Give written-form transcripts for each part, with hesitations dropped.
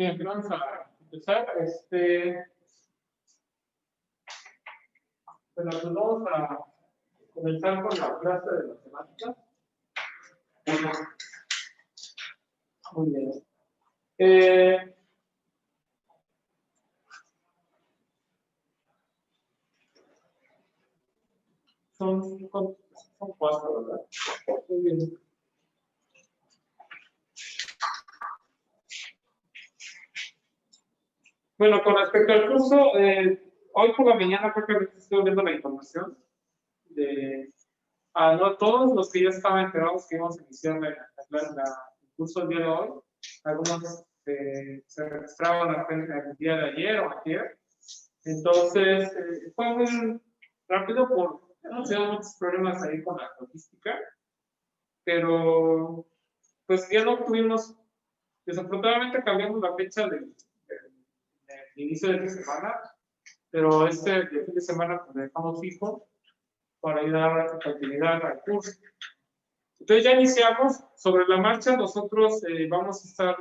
Bien, vamos a empezar. Bueno, pues vamos a comenzar con la clase de matemáticas. Muy bien. Son cuatro, ¿verdad? Muy bien. Bueno, con respecto al curso, hoy por la mañana creo que estoy viendo la información de no todos los que ya estaban enterados que íbamos a iniciar el curso el día de hoy. Algunos se registraron el día de ayer o ayer. Entonces, fue muy rápido por no sé, muchos problemas ahí con la logística, pero pues ya no tuvimos, desafortunadamente cambiamos la fecha del inicio de la semana, pero el fin de semana pues, dejamos fijo para ir a dar continuidad al curso. Entonces ya iniciamos. Sobre la marcha nosotros vamos a estar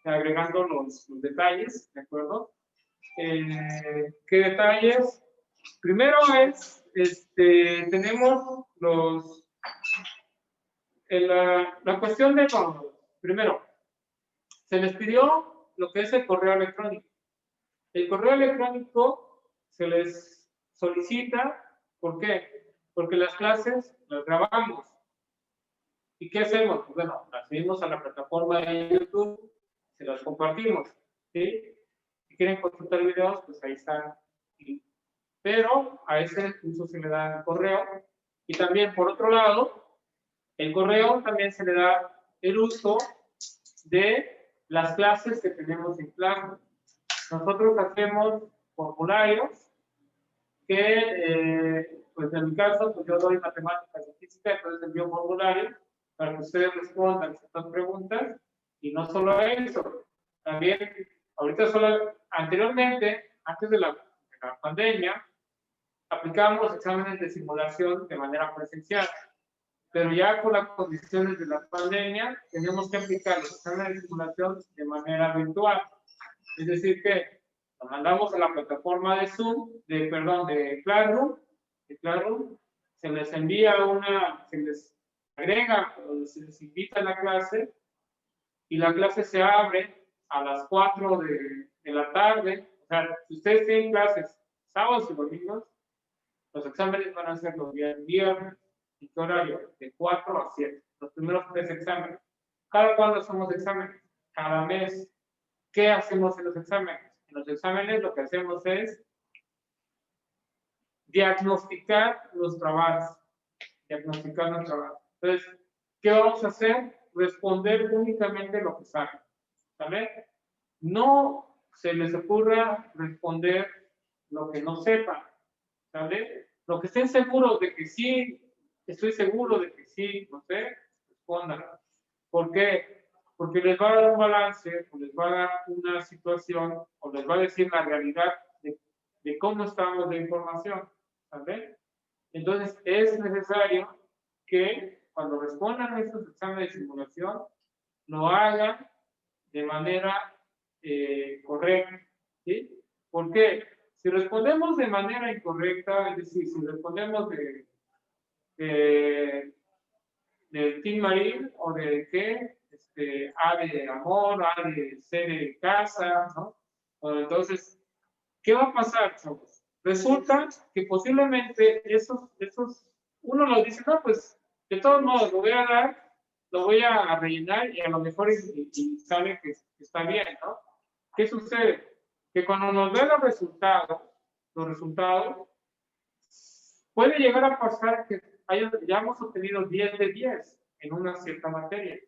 agregando los detalles, ¿de acuerdo? ¿Qué detalles? Primero es, tenemos la cuestión de, primero, se les pidió lo que es el correo electrónico. El correo electrónico se les solicita, ¿por qué? Porque las clases las grabamos. ¿Y qué hacemos? Pues bueno, las subimos a la plataforma de YouTube, se las compartimos, ¿sí? Si quieren consultar videos, pues ahí están. Pero a ese uso se le da el correo. Y también, por otro lado, el correo también se le da el uso de las clases que tenemos en clase. Nosotros hacemos formularios que, pues en mi caso, pues yo doy matemáticas y física, entonces envío formularios para que ustedes respondan estas preguntas. Y no solo eso, también, anteriormente, antes de la pandemia, aplicábamos los exámenes de simulación de manera presencial. Pero ya con las condiciones de la pandemia, tenemos que aplicar los exámenes de simulación de manera virtual. Es decir, que nos mandamos a la plataforma de Zoom, de Classroom, se les envía se les agrega, o se les invita a la clase, y la clase se abre a las 4 de la tarde. O sea, si ustedes tienen clases sábados y domingos, los exámenes van a ser los días viernes. ¿Y qué horario? De 4 a 7. Los primeros 3 exámenes. ¿Cada cuándo hacemos exámenes? Cada mes. ¿Qué hacemos en los exámenes? En los exámenes lo que hacemos es diagnosticar los trabajos. Entonces, ¿qué vamos a hacer? Responder únicamente lo que saben. ¿Sale? No se les ocurra responder lo que no sepan. ¿Sale? Lo que estén seguros de que sí, estoy seguro de que sí, no sé, respondan. ¿Por qué? Porque les va a dar un balance, o les va a dar una situación, o les va a decir la realidad de cómo estamos de información. ¿Sale? Entonces, es necesario que cuando respondan a estos exámenes de simulación, lo hagan de manera correcta. ¿Sí? ¿Por qué? Si respondemos de manera incorrecta, es decir, si respondemos de Team Marín o de qué, A de amor, A de C de casa, ¿no? Bueno, entonces, ¿qué va a pasar, chavos? Resulta que posiblemente uno nos dice, no, pues, de todos modos, lo voy a dar, lo voy a rellenar y a lo mejor y sabe que está bien, ¿no? ¿Qué sucede? Que cuando nos den los resultados, puede llegar a pasar que ya hemos obtenido 10 de 10 en una cierta materia,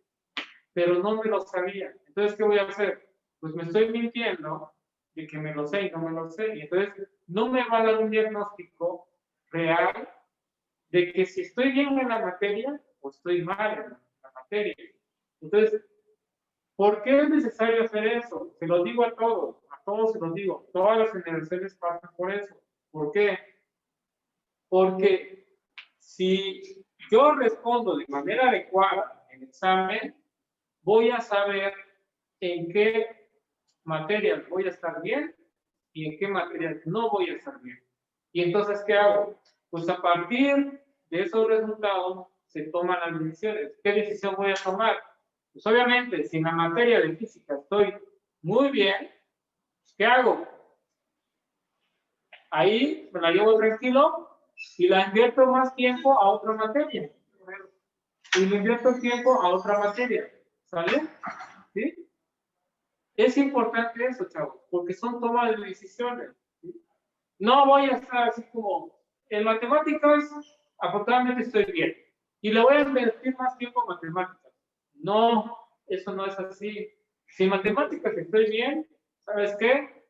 pero no me lo sabía. Entonces, ¿qué voy a hacer? Pues me estoy mintiendo de que me lo sé y no me lo sé. Y entonces, no me va a dar un diagnóstico real de que si estoy bien en la materia o estoy mal en la materia. Entonces, ¿por qué es necesario hacer eso? Se lo digo a todos se los digo. Todas las universidades pasan por eso. ¿Por qué? Porque si yo respondo de manera adecuada en el examen, voy a saber en qué materias voy a estar bien y en qué materias no voy a estar bien. Y entonces, ¿qué hago? Pues a partir de esos resultados se toman las decisiones. ¿Qué decisión voy a tomar? Pues obviamente, si en la materia de física estoy muy bien, pues, ¿qué hago? Ahí me la llevo tranquilo y la invierto más tiempo a otra materia. Y le invierto tiempo a otra materia. ¿Sale? ¿Sí? Es importante eso, chavos, porque son tomas de decisiones. ¿Sí? No voy a estar así como, en matemáticas, afortunadamente estoy bien. Y le voy a invertir más tiempo en matemáticas. No, eso no es así. Si en matemáticas estoy bien, ¿sabes qué?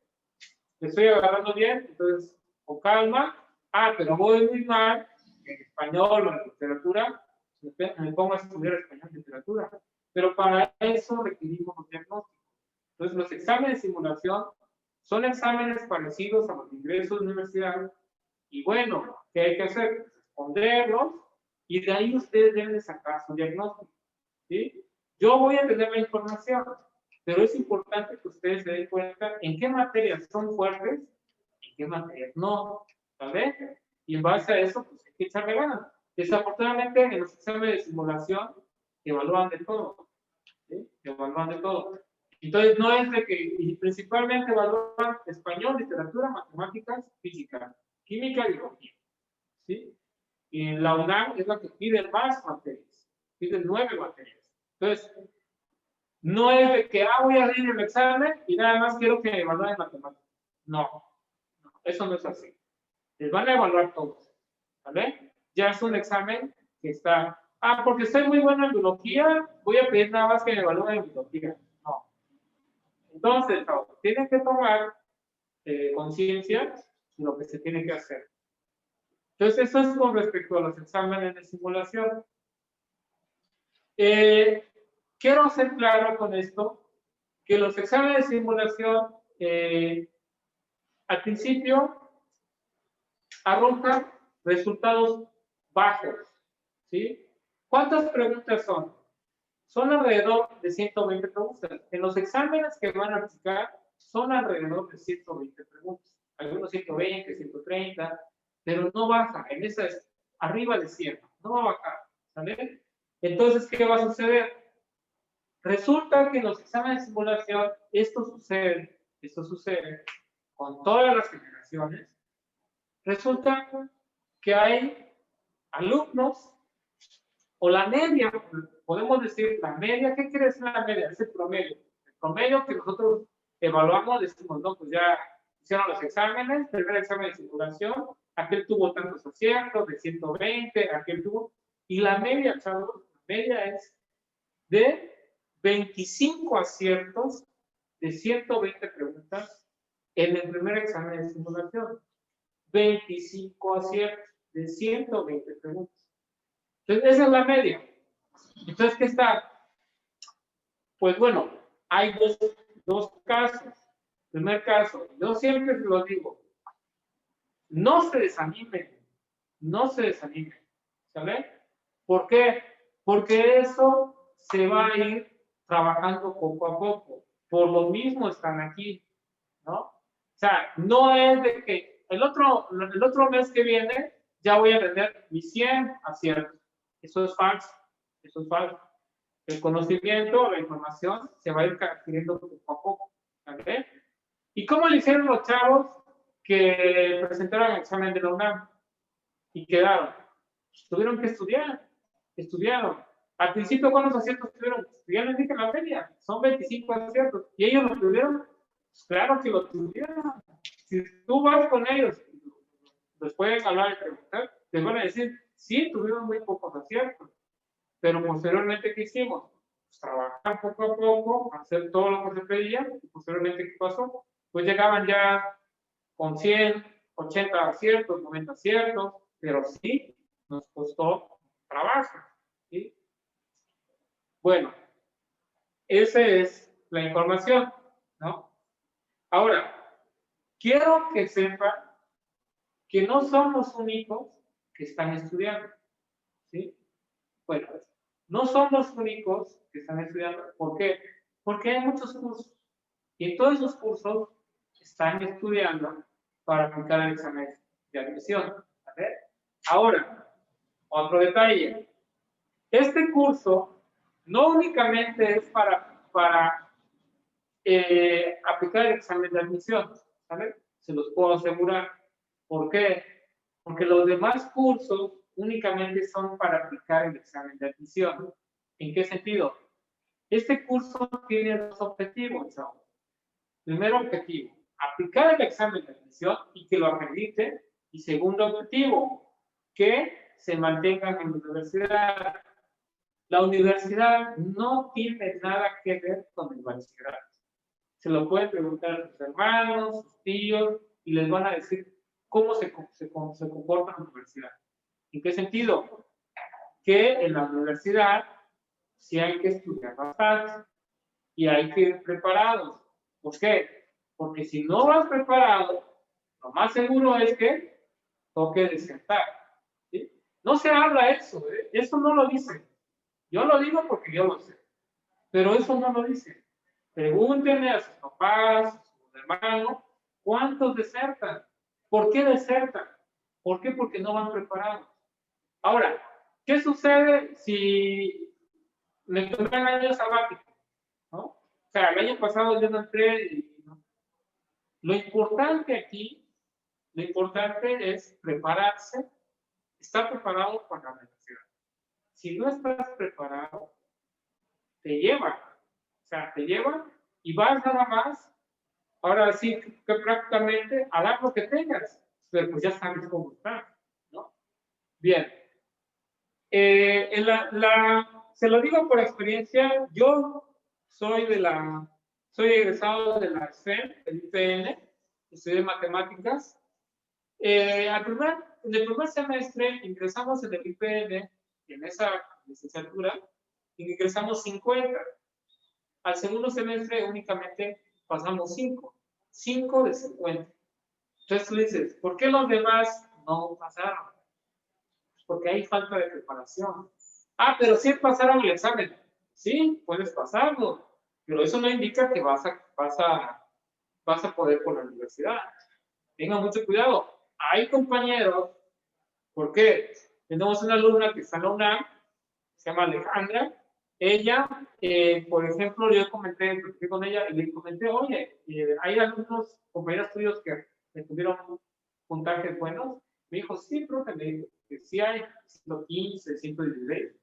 Le estoy agarrando bien, entonces, con calma. Ah, pero voy muy mal en español o en literatura, me pongo a estudiar español y literatura. Pero para eso requerimos un diagnóstico. Entonces, los exámenes de simulación son exámenes parecidos a los de ingreso de universidad. Y bueno, ¿qué hay que hacer? Responderlos y de ahí ustedes deben de sacar su diagnóstico. ¿Sí? Yo voy a tener la información, pero es importante que ustedes se den cuenta en qué materias son fuertes y en qué materias no. ¿Vale? Y en base a eso, pues hay que echarle ganas. Desafortunadamente, en los exámenes de simulación evalúan de todo. ¿Sí? Evalúan de todo. Entonces, no es de que, y principalmente evalúan español, literatura, matemáticas, física, química y biología. ¿Sí? Y la UNAM es la que pide más materias, pide 9 materias. Entonces, no es de que, voy a abrir el examen y nada más quiero que me evalúen matemáticas. No, eso no es así. Les van a evaluar todos. ¿Vale? Ya es un examen que está, porque estoy muy bueno en biología, voy a pedir nada más que me evalúen en biología. No. Entonces, tienen que tomar conciencia de lo que se tiene que hacer. Entonces, eso es con respecto a los exámenes de simulación. Quiero ser claro con esto, que los exámenes de simulación, al principio, arrojan resultados bajos. ¿Sí? ¿Cuántas preguntas son? Son alrededor de 120 preguntas. En los exámenes que van a aplicar, son alrededor de 120 preguntas. Algunos 120, 130, pero no baja. En esa es arriba de 100. No va a bajar. ¿Sale? Entonces, ¿qué va a suceder? Resulta que en los exámenes de simulación, esto sucede con todas las generaciones. Resulta que hay alumnos, o la media, podemos decir la media. ¿Qué quiere decir la media? Es el promedio. El promedio que nosotros evaluamos, decimos, no, pues ya hicieron los exámenes, primer examen de simulación, aquel tuvo tantos aciertos, de 120, aquel tuvo, y la media, chavos, la media es de 25 aciertos de 120 preguntas en el primer examen de simulación. 25 aciertos de 120 preguntas. Entonces, esa es la media. Entonces, ¿qué está? Pues bueno, hay dos casos. Primer caso, yo siempre lo digo, no se desanimen, no se desanimen, ¿sale? ¿Por qué? Porque eso se va a ir trabajando poco a poco. Por lo mismo están aquí, ¿no? O sea, no es de que el otro mes que viene ya voy a tener mis 100 aciertos. Eso es falso, eso es falso. El conocimiento, la información se va a ir adquiriendo poco a poco, ¿vale? ¿Y cómo le hicieron los chavos que presentaron el examen de la UNAM y quedaron? Pues tuvieron que estudiar, estudiaron. Al principio, ¿cuántos aciertos tuvieron? Ya les dije la media, son 25 aciertos. ¿Y ellos lo tuvieron? Pues claro que lo tuvieron. Si tú vas con ellos, les pueden hablar y preguntar, les van a decir, sí, tuvieron muy pocos aciertos. Pero posteriormente, ¿qué hicimos? Pues trabajar poco a poco, hacer todo lo que se pedía, y posteriormente, ¿qué pasó? Pues llegaban ya con 100, 80 aciertos, 90 aciertos, pero sí nos costó trabajo. ¿Sí? Bueno, esa es la información, ¿no? Ahora, quiero que sepan que no son los únicos que están estudiando, ¿sí? Bueno, no son los únicos que están estudiando. ¿Por qué? Porque hay muchos cursos Y en todos esos cursos están estudiando para aplicar el examen de admisión. ¿Vale? Ahora, otro detalle. Este curso no únicamente es para aplicar el examen de admisión, ¿vale? Se los puedo asegurar. ¿Por qué? Porque los demás cursos únicamente son para aplicar el examen de admisión. ¿En qué sentido? Este curso tiene dos objetivos, chavos. Primer objetivo, aplicar el examen de admisión y que lo acredite. Y segundo objetivo, que se mantengan en la universidad. La universidad no tiene nada que ver con el bachillerato. Se lo pueden preguntar a sus hermanos, sus tíos, y les van a decir cómo se comporta la universidad. ¿En qué sentido? Que en la universidad sí hay que estudiar bastante y hay que ir preparados. ¿Por qué? Porque si no vas preparado, lo más seguro es que toque desertar. ¿Sí? No se habla eso, ¿eh? Eso no lo dice. Yo lo digo porque yo lo sé, pero eso no lo dice. Pregúntenle a sus papás, a sus hermanos, ¿cuántos desertan? ¿Por qué desertan? ¿Por qué? Porque no van preparados. Ahora, ¿qué sucede si me tomé el año sabático? ¿No? O sea, el año pasado yo no entré y no. Lo importante aquí, lo importante es prepararse, estar preparado para la universidad. Si no estás preparado, te lleva. O sea, te lleva y vas nada más, ahora sí que prácticamente a dar lo que tengas, pero pues ya sabes cómo está, ¿no? Bien. Se lo digo por experiencia, yo soy egresado de la SFEM, del IPN, estudié matemáticas. En el primer semestre ingresamos en el IPN, en esa licenciatura, ingresamos 50. Al segundo semestre únicamente pasamos 5. 5 de 50. Entonces tú dices, ¿por qué los demás no pasaron? Porque hay falta de preparación. Ah, pero sí pasaron el examen. Sí, puedes pasarlo, pero eso no indica que vas a poder con la universidad. Tengan mucho cuidado. Hay compañeros, ¿por qué? Tenemos una alumna que está en la UNAM, se llama Alejandra. Ella, por ejemplo, yo comenté con ella y le comenté, oye, hay algunos compañeros tuyos que tuvieron puntajes buenos. Me dijo, sí, profe, me dijo que sí hay 115, 116,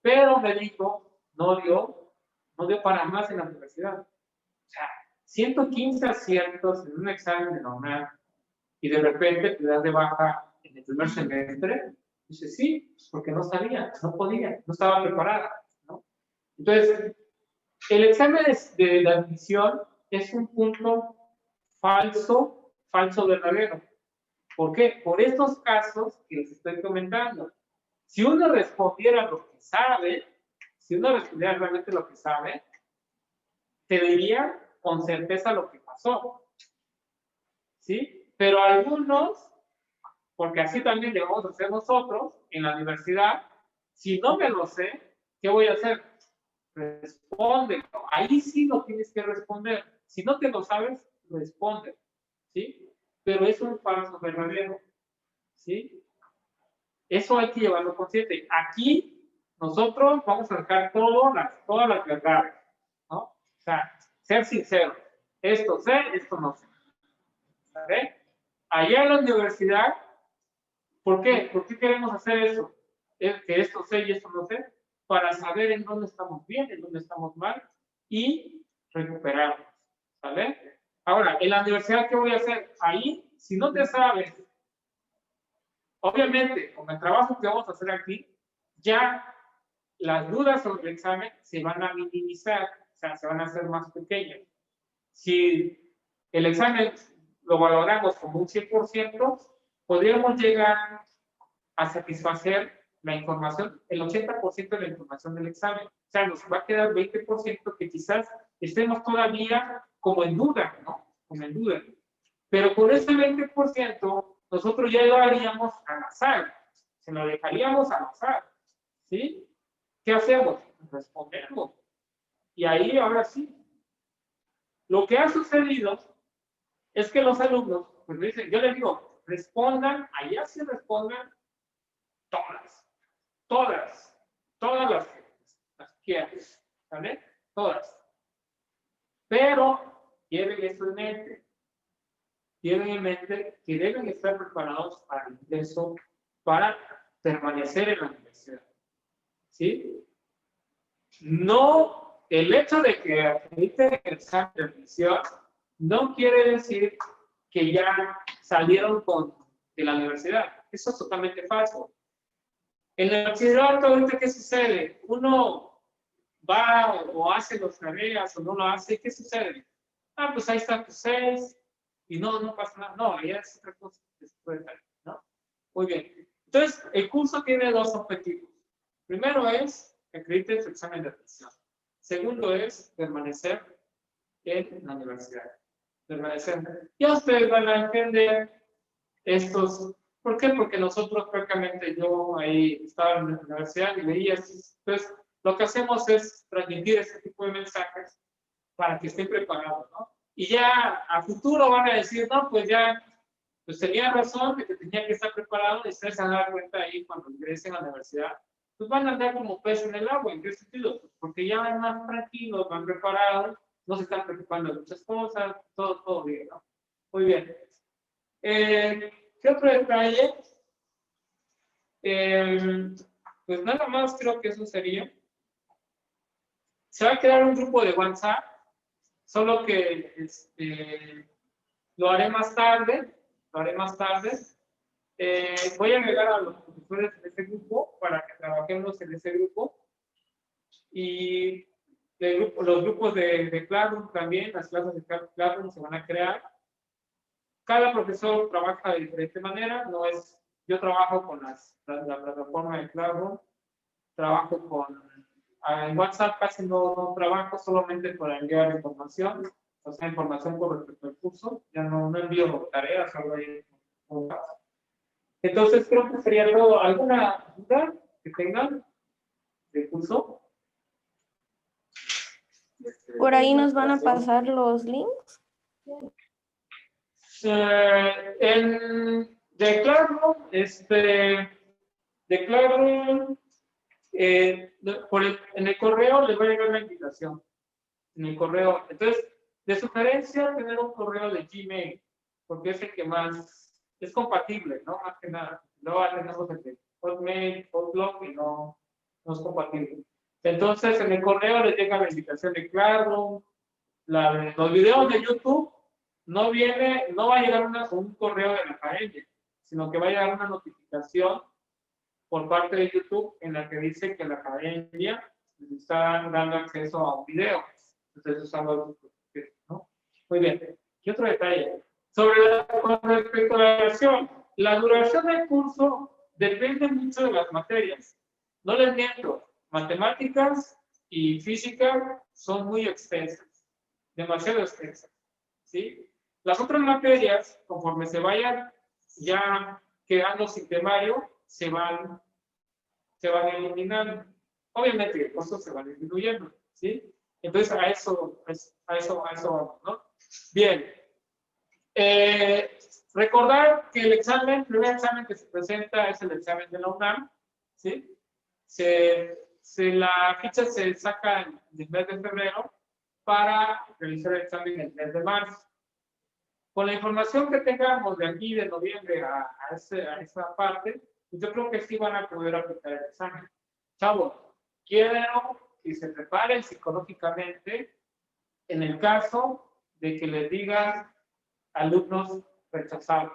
pero me dijo, no dio para más en la universidad. O sea, 115 aciertos en un examen de la UNAM y de repente te das de baja en el primer semestre. Dice, sí, porque no sabía, no podía, no estaba preparada, ¿no? Entonces, el examen de la admisión es un punto falso verdadero. ¿Por qué? Por estos casos que les estoy comentando. Si uno respondiera lo que sabe, si uno respondiera realmente lo que sabe, te diría con certeza lo que pasó. ¿Sí? Pero algunos, porque así también debemos hacer nosotros en la universidad, si no me lo sé, ¿qué voy a hacer? Responde. Ahí sí lo tienes que responder. Si no te lo sabes, responde. ¿Sí? Pero es un falso verdadero. ¿Sí? Eso hay que llevarlo consciente. Aquí nosotros vamos a dejar todas las verdades, ¿no? O sea, ser sincero. Esto sé, esto no sé. ¿Vale? Allá en la universidad, ¿por qué? ¿Por qué queremos hacer eso? Que esto sé y esto no sé, para saber en dónde estamos bien, en dónde estamos mal y recuperarnos. ¿Vale? Ahora, en la universidad, ¿qué voy a hacer? Ahí, si no te sabes, obviamente, con el trabajo que vamos a hacer aquí, ya las dudas sobre el examen se van a minimizar, o sea, se van a hacer más pequeñas. Si el examen lo valoramos como un 100%, podríamos llegar a satisfacer la información, el 80% de la información del examen. O sea, nos va a quedar 20% que quizás estemos todavía como en duda, ¿no? Como en duda. Pero con ese 20%, nosotros ya lo haríamos al azar. Se lo dejaríamos al azar. ¿Sí? ¿Qué hacemos? Respondemos. Y ahí, ahora sí, Lo que ha sucedido es que los alumnos, pues me dicen, yo les digo, respondan, allá sí respondan todas las que quieran, ¿vale? Todas. Pero lleven esto en mente. Lleven en mente que deben estar preparados para el ingreso, para permanecer en la universidad. ¿Sí? No, el hecho de que acrediten el examen de admisión no quiere decir que ya salieron de la universidad. Eso es totalmente falso. En el bachillerato, ahorita, ¿qué sucede? Uno va o hace las tareas o no lo hace, ¿qué sucede? Ah, pues ahí está tu 6 y no pasa nada. No, ya es otra cosa que se puede hacer, ¿no? Muy bien. Entonces, el curso tiene dos objetivos. Primero es que acredite su examen de admisión. Segundo es permanecer en la universidad. Permanecer. Ya ustedes van a entender estos. ¿Por qué? Porque nosotros prácticamente, yo ahí estaba en la universidad y veía. Entonces, lo que hacemos es transmitir este tipo de mensajes para que estén preparados, ¿no? Y ya a futuro van a decir, no, pues ya, pues tenía razón de que tenía que estar preparado, y ustedes se van a dar cuenta ahí cuando ingresen a la universidad, pues van a andar como pez en el agua. ¿En qué sentido? Pues porque ya van más tranquilos, van preparados, no se están preocupando de muchas cosas, todo bien, ¿no? Muy bien. ¿Qué otro detalle? Pues nada más creo que eso sería. Se va a crear un grupo de WhatsApp, solo que lo haré más tarde. Voy a agregar a los profesores de ese grupo para que trabajemos en ese grupo. Y los grupos de Classroom también, las clases de Classroom se van a crear. Cada profesor trabaja de diferente manera. No es, yo trabajo con la plataforma de Classroom, trabajo en WhatsApp casi no trabajo, solamente para enviar información, o sea, información con respecto al curso. Ya no envío tareas, algo ahí. Entonces, creo que sería todo. ¿Alguna duda que tengan del curso? Por ahí nos van a pasar los links. De Classroom, en el correo les va a llegar la invitación. En el correo. Entonces, de sugerencia, tener un correo de Gmail, porque es el que más es compatible, ¿no? Más que nada. Luego tenemos el de Hotmail, Outlook, y no es compatible. Entonces, en el correo les llega la invitación de Classroom, los videos de YouTube. No va a llegar un correo de la academia, sino que va a llegar una notificación por parte de YouTube en la que dice que la academia les está dando acceso a un video. Entonces, usando, ¿no? Muy bien. ¿Qué otro detalle? Con respecto a la duración del curso depende mucho de las materias. No les miento, matemáticas y física son muy extensas, demasiado extensas, ¿sí? Las otras materias, conforme se vayan ya quedando sin temario, se van eliminando. Obviamente el costo se va disminuyendo, ¿sí? Entonces a eso vamos, ¿no? Bien. Recordar que el primer examen que se presenta es el examen de la UNAM, ¿sí? La ficha se saca en el mes de febrero para realizar el examen en el mes de marzo. Con la información que tengamos de aquí, de noviembre a esa parte, pues yo creo que sí van a poder aplicar el examen. Chavos, quiero que se preparen psicológicamente en el caso de que les digan alumnos rechazados.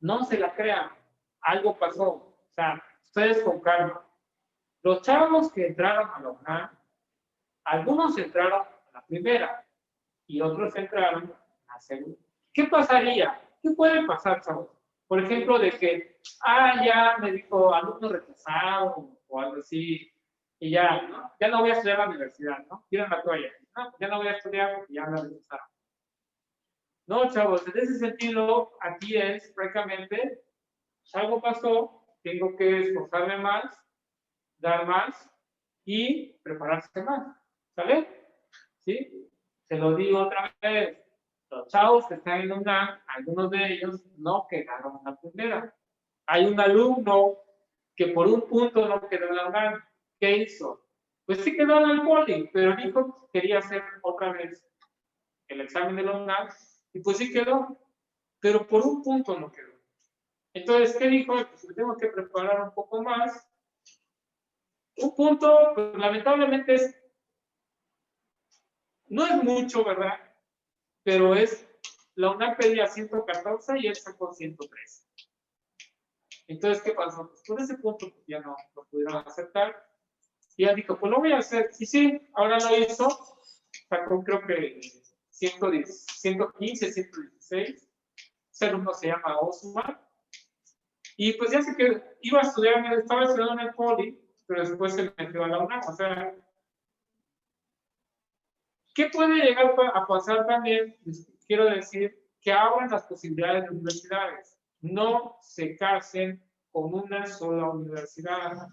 No se la crean, algo pasó. O sea, ustedes con calma. Los chavos que entraron a la UNAM, algunos entraron a la primera y otros entraron a la segunda. ¿Qué pasaría? ¿Qué puede pasar, chavos? Por ejemplo, de que, ya me dijo alumno rechazado o algo así, y ya no voy a estudiar a la universidad, ¿no? Tiran la toalla. No, ya no voy a estudiar porque ya me rechazaron. No, chavos, en ese sentido, aquí es prácticamente, pues algo pasó, tengo que esforzarme más, dar más y prepararse más, ¿sale? ¿Sí? Se lo digo otra vez. Los chavos que están en UNAM, algunos de ellos no quedaron en la primera. Hay un alumno que por un punto no quedó en la UNAM. ¿Qué hizo? Pues sí quedó en el poli, pero dijo que quería hacer otra vez el examen de la UNAM y pues sí quedó, pero por un punto no quedó. Entonces, ¿qué dijo? Pues me tengo que preparar un poco más. Un punto, pues lamentablemente no es mucho, ¿verdad? Pero la UNAM pedía 114 y él sacó 113. Entonces, ¿qué pasó? Pues por ese punto pues, ya no lo pudieron aceptar. Y él dijo, pues lo voy a hacer. Y sí, ahora lo hizo. Sacó creo que 110, 115, 116. Ese alumno se llama Osman. Y pues ya sé que iba a estudiar, estaba estudiando en el poli, pero después se metió a la UNAM. O sea, ¿qué puede llegar a pasar también? Les quiero decir que abran las posibilidades de universidades. No se casen con una sola universidad.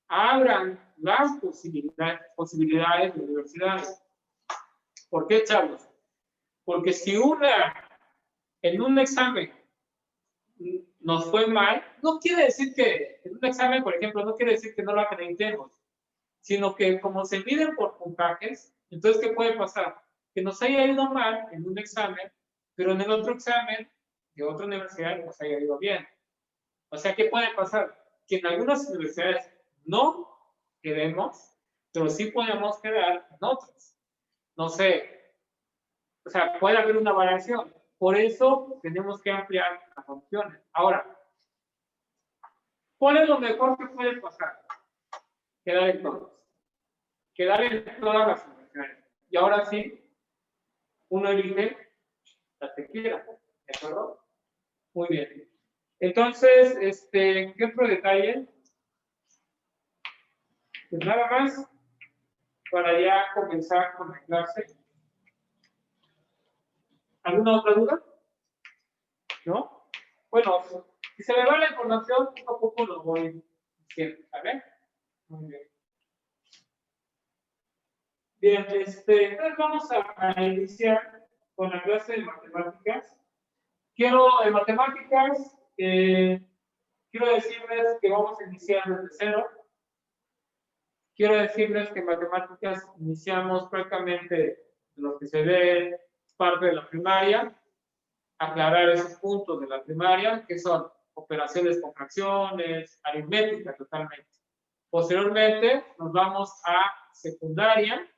Abran las posibilidades de universidades. ¿Por qué, chavos? Porque si en un examen nos fue mal, no quiere decir que en un examen, por ejemplo, no quiere decir que no lo acreditemos, sino que como se miden por puntajes, entonces, ¿qué puede pasar? Que nos haya ido mal en un examen, pero en el otro examen de otra universidad nos haya ido bien. O sea, ¿qué puede pasar? Que en algunas universidades no quedemos, pero sí podemos quedar en otras. No sé, o sea, puede haber una variación. Por eso tenemos que ampliar las opciones. Ahora, ¿cuál es lo mejor que puede pasar? Quedar en todos. Quedar en todas las universidades. Y ahora sí, uno elige la que quiera. ¿De acuerdo? Muy bien. Entonces, ¿qué otro detalle? Pues nada más para ya comenzar con la clase. ¿Alguna otra duda? ¿No? Bueno, si se me va la información, poco a poco lo voy diciendo, ¿vale? Muy bien. Bien, entonces vamos a iniciar con la clase de matemáticas. En matemáticas, quiero decirles que vamos a iniciar desde cero. Quiero decirles que en matemáticas iniciamos prácticamente lo que se ve parte de la primaria, aclarar esos puntos de la primaria, que son operaciones con fracciones, aritmética totalmente. Posteriormente nos vamos a secundaria.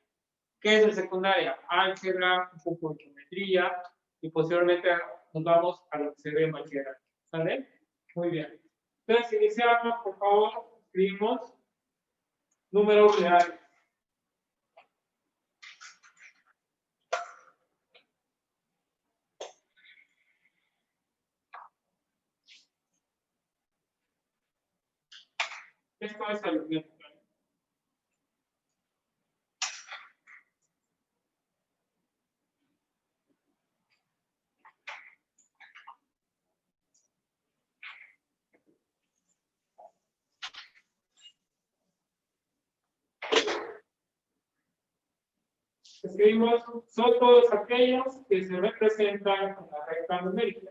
¿Qué es la secundaria? Álgebra, un poco de geometría, y posteriormente nos vamos a lo que se ve en bachillerato. ¿Sale? Muy bien. Entonces, iniciamos, por favor, escribimos números reales. Esto es aritmética. Escribimos, son todos aquellos que se representan con la recta numérica.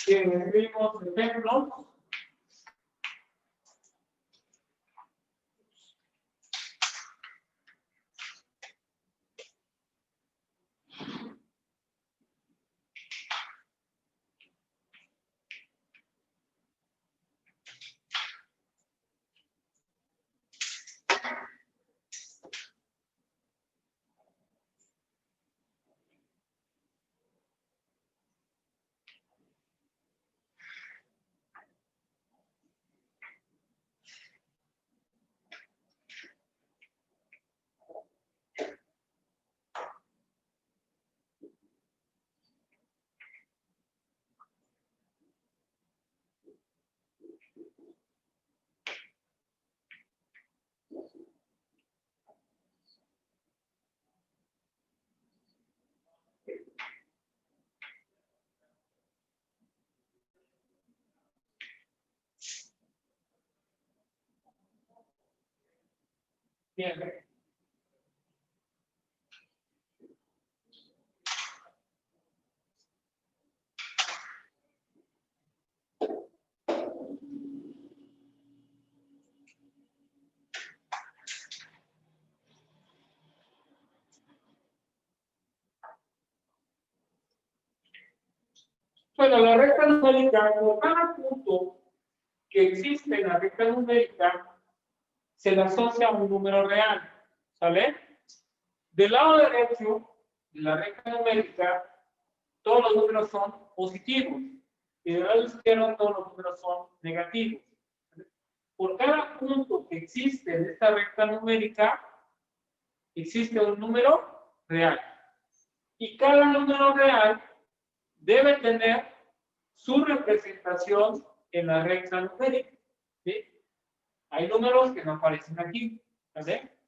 Bien, escribimos ejemplos. Bien. Bueno, la recta numérica, por cada punto que existe en la recta numérica, se le asocia a un número real, ¿sale? Del lado derecho de la recta numérica, todos los números son positivos, y del lado izquierdo todos los números son negativos. Por cada punto que existe en esta recta numérica, existe un número real. Y cada número real debe tener su representación en la recta numérica. ¿Sí? Hay números que no aparecen aquí. ¿Vale?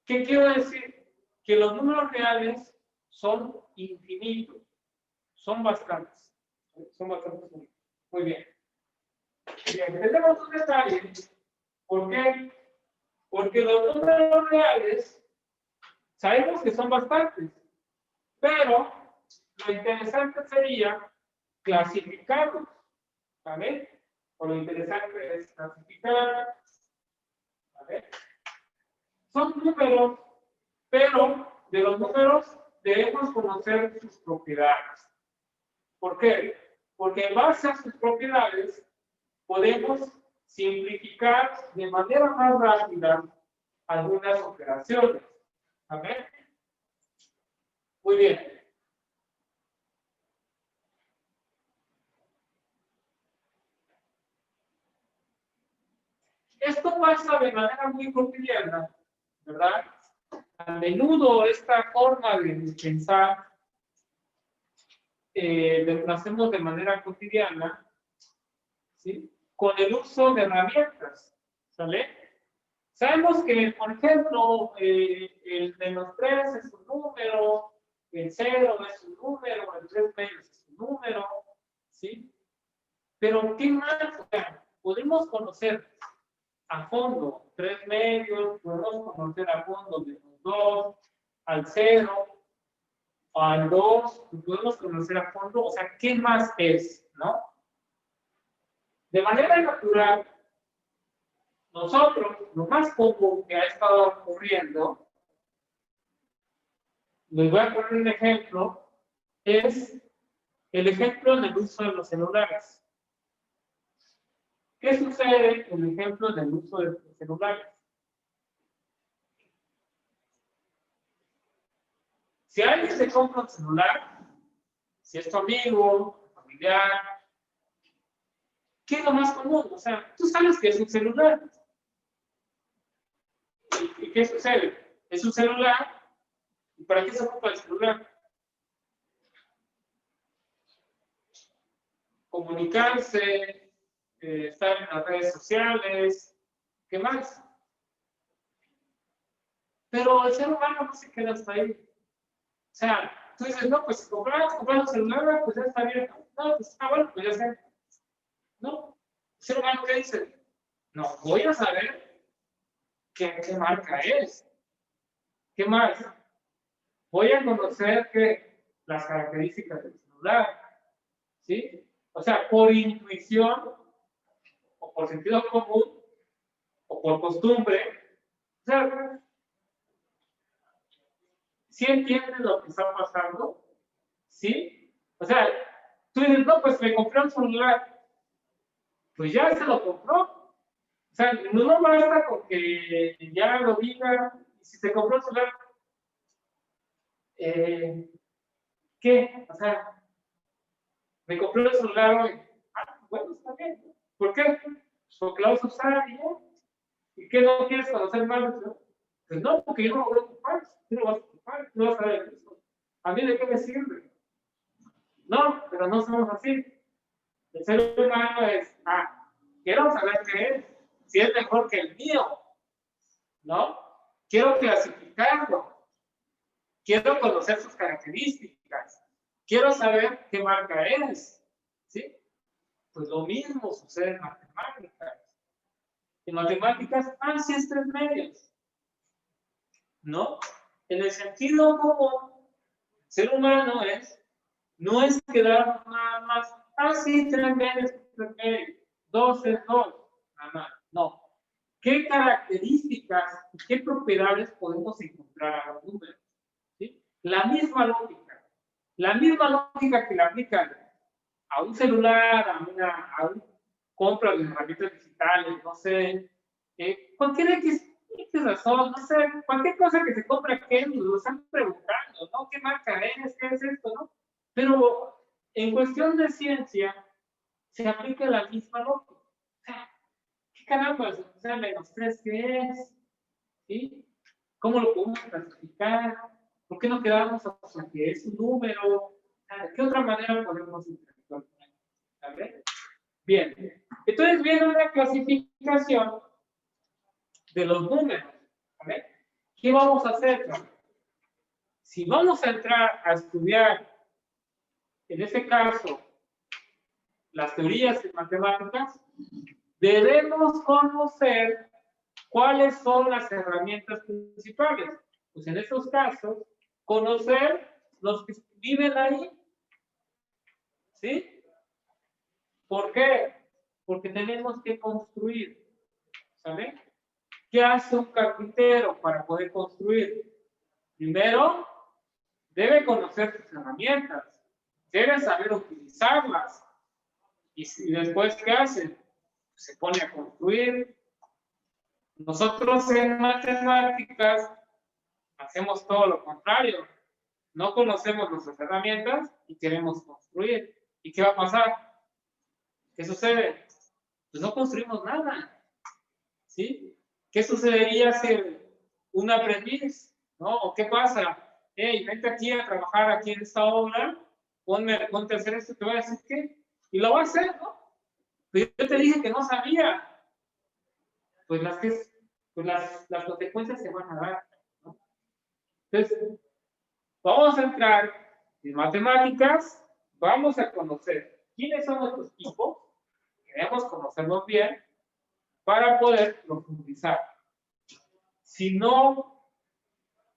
¿Qué quiero decir? Que los números reales son infinitos. Son bastantes. Son bastantes. Muy bien. Bien, tenemos un detalle. ¿Por qué? Porque los números reales sabemos que son bastantes. Pero lo interesante sería clasificarlos. ¿Vale? O lo interesante es clasificar. ¿Vale? Son números, pero de los números debemos conocer sus propiedades. ¿Por qué? Porque en base a sus propiedades podemos simplificar de manera más rápida algunas operaciones. ¿Vale? Muy bien. Esto pasa de manera muy cotidiana, ¿verdad? A menudo esta forma de pensar lo hacemos de manera cotidiana, ¿sí? Con el uso de herramientas, ¿sale? Sabemos que, por ejemplo, el -3 es un número, el 0 es un número, el 3 medios es un número, ¿sí? Pero, ¿qué más? O sea, podemos conocer a fondo 3 medios, podemos conocer a fondo de los 2 al 0, al 2, podemos conocer a fondo, o sea, ¿qué más es? ¿No? De manera natural, nosotros, lo más común que ha estado ocurriendo, les voy a poner un ejemplo, es el ejemplo del uso de los celulares. ¿Qué sucede en el ejemplo del uso de los celulares? Si alguien se compra un celular, si es tu amigo, familiar, ¿qué es lo más común? O sea, tú sabes que es un celular. ¿Y qué sucede? Es un celular. ¿Y para qué se ocupa el celular? Comunicarse, estar en las redes sociales, ¿qué más? Pero el ser humano no se queda hasta ahí. O sea, tú dices, no, pues comprar un celular, pues ya está bien. No, pues está bueno, pues ya sé. No, el ser humano, ¿qué dice? No, voy a saber qué marca es. ¿Qué más? Voy a conocer las características del celular. ¿Sí? O sea, por intuición, o por sentido común, o por costumbre. O sea, ¿sí entienden lo que está pasando? ¿Sí? O sea, tú dices, no, pues me compré un celular. Pues ya se lo compró. O sea, no basta con que ya lo diga. Si se compró un celular, ¿qué? O sea, me compré un celular hoy. Ah, bueno, está bien. ¿Por qué? Porque lo vas a usar y ya. ¿Y qué no quieres conocer más? Pues no, porque yo no lo voy a ocupar. Tú no lo vas a ocupar, no vas a saber eso. ¿A mí de qué me sirve? No, pero no somos así. El ser humano es, quiero saber qué es, si es mejor que el mío, ¿no? Quiero clasificarlo, quiero conocer sus características, quiero saber qué marca es, ¿sí? Pues lo mismo sucede en matemáticas. En matemáticas, sí es 3 medios. ¿No? En el sentido como ser humano no es quedar nada más, sí, 3 medios, 3 medios, 2 es 2, nada más. No. ¿Qué características y qué propiedades podemos encontrar a los números? ¿Sí? La misma lógica que le aplican a un celular, a un compra de herramientas digitales, no sé, cualquier X razón, no sé, cualquier cosa que se compra, que lo están preguntando, ¿no? ¿Qué marca es? ¿Qué es esto? ¿No? Pero en cuestión de ciencia, se aplica la misma lógica. O sea, ¿qué caramba? O sea, -3, ¿qué es? ¿Sí? ¿Cómo lo podemos clasificar? ¿Por qué no quedamos hasta que es un número? ¿De qué otra manera podemos interactuar? ¿Vale? Bien, entonces viene una clasificación de los números. ¿Vale? ¿Qué vamos a hacer? Si vamos a entrar a estudiar, en este caso, las teorías en matemáticas, debemos conocer cuáles son las herramientas principales. Pues en estos casos, conocer los que viven ahí. ¿Sí? ¿Por qué? Porque tenemos que construir. ¿Sabe? ¿Qué hace un carpintero para poder construir? Primero, debe conocer sus herramientas. Debe saber utilizarlas. Y después, ¿qué hace? Se pone a construir. Nosotros en matemáticas hacemos todo lo contrario. No conocemos nuestras herramientas y queremos construir. ¿Y qué va a pasar? ¿Qué sucede? Pues no construimos nada. ¿Sí? ¿Qué sucedería si un aprendiz, ¿no? ¿O qué pasa? Hey, vente aquí a trabajar aquí en esta obra, ponte a hacer esto, te voy a decir qué. Y lo va a hacer, ¿no? Pero yo te dije que no sabía. Pues las consecuencias se van a dar, ¿no? Entonces, vamos a entrar en matemáticas, vamos a conocer quiénes son nuestros tipos, queremos conocerlos bien para poder profundizar. Si no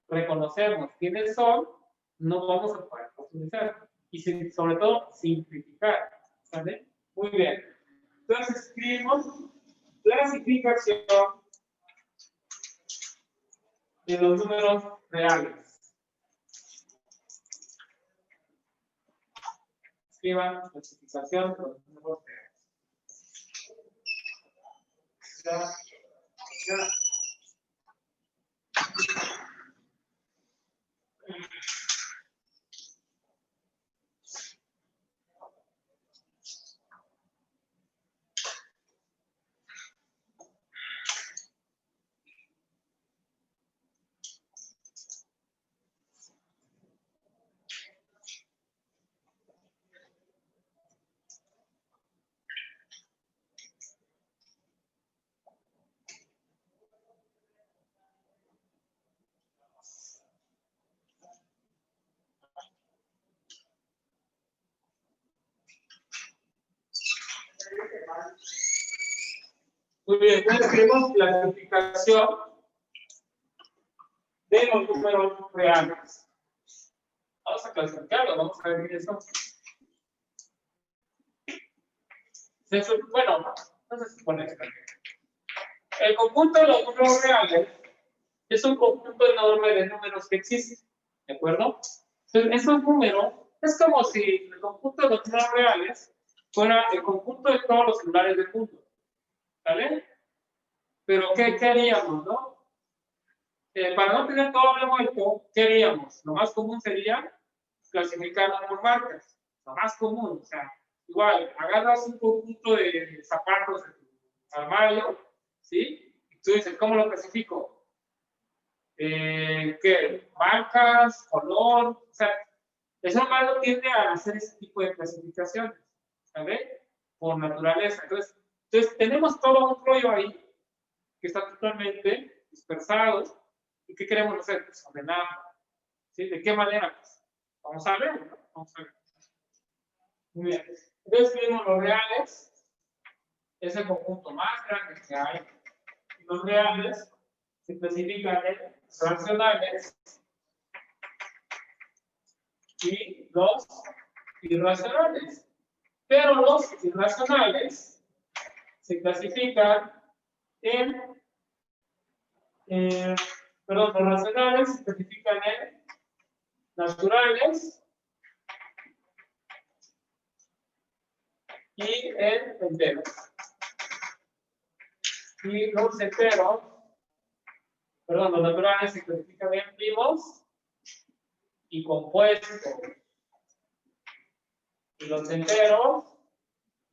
reconocemos quiénes son, no vamos a poder profundizar. Y sobre todo, simplificar. ¿Vale? Muy bien. Entonces, escribimos clasificación de los números reales. Escriban clasificación de los números reales. Muy bien, entonces tenemos clasificación de los números reales. Vamos a clasificarlo, vamos a ver eso. Bueno, no se supone que el conjunto de los números reales es un conjunto enorme de números que existen, ¿de acuerdo? Entonces, esos números es como si el conjunto de los números reales fuera el conjunto de todos los celulares del mundo, ¿vale? Pero, ¿qué haríamos, no? Para no tener todo revuelto, ¿qué haríamos? Lo más común sería clasificarlo por marcas. Lo más común, o sea, igual, agarras un conjunto de zapatos en tu armario, ¿sí? Y tú dices, ¿cómo lo clasifico? ¿Qué? Marcas, color, o sea, el ser humano tiende a hacer ese tipo de clasificaciones, ¿sabes? Por naturaleza. Entonces, tenemos todo un rollo ahí que está totalmente dispersado. ¿Y qué queremos hacer? Pues ordenarlo. ¿Sí? ¿De qué manera? Pues, vamos a ver, ¿no? Vamos a ver. Muy bien. Entonces, tenemos los reales. Es el conjunto más grande que hay. y los reales se clasifican en racionales y los irracionales. Pero los irracionales se clasifican los racionales se clasifican en naturales y en enteros. Y los enteros, los naturales se clasifican en primos y compuestos. Y los enteros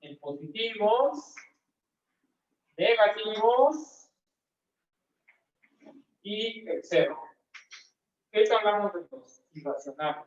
en positivos, negativos y cero. ¿Qué hablamos de los irracionales?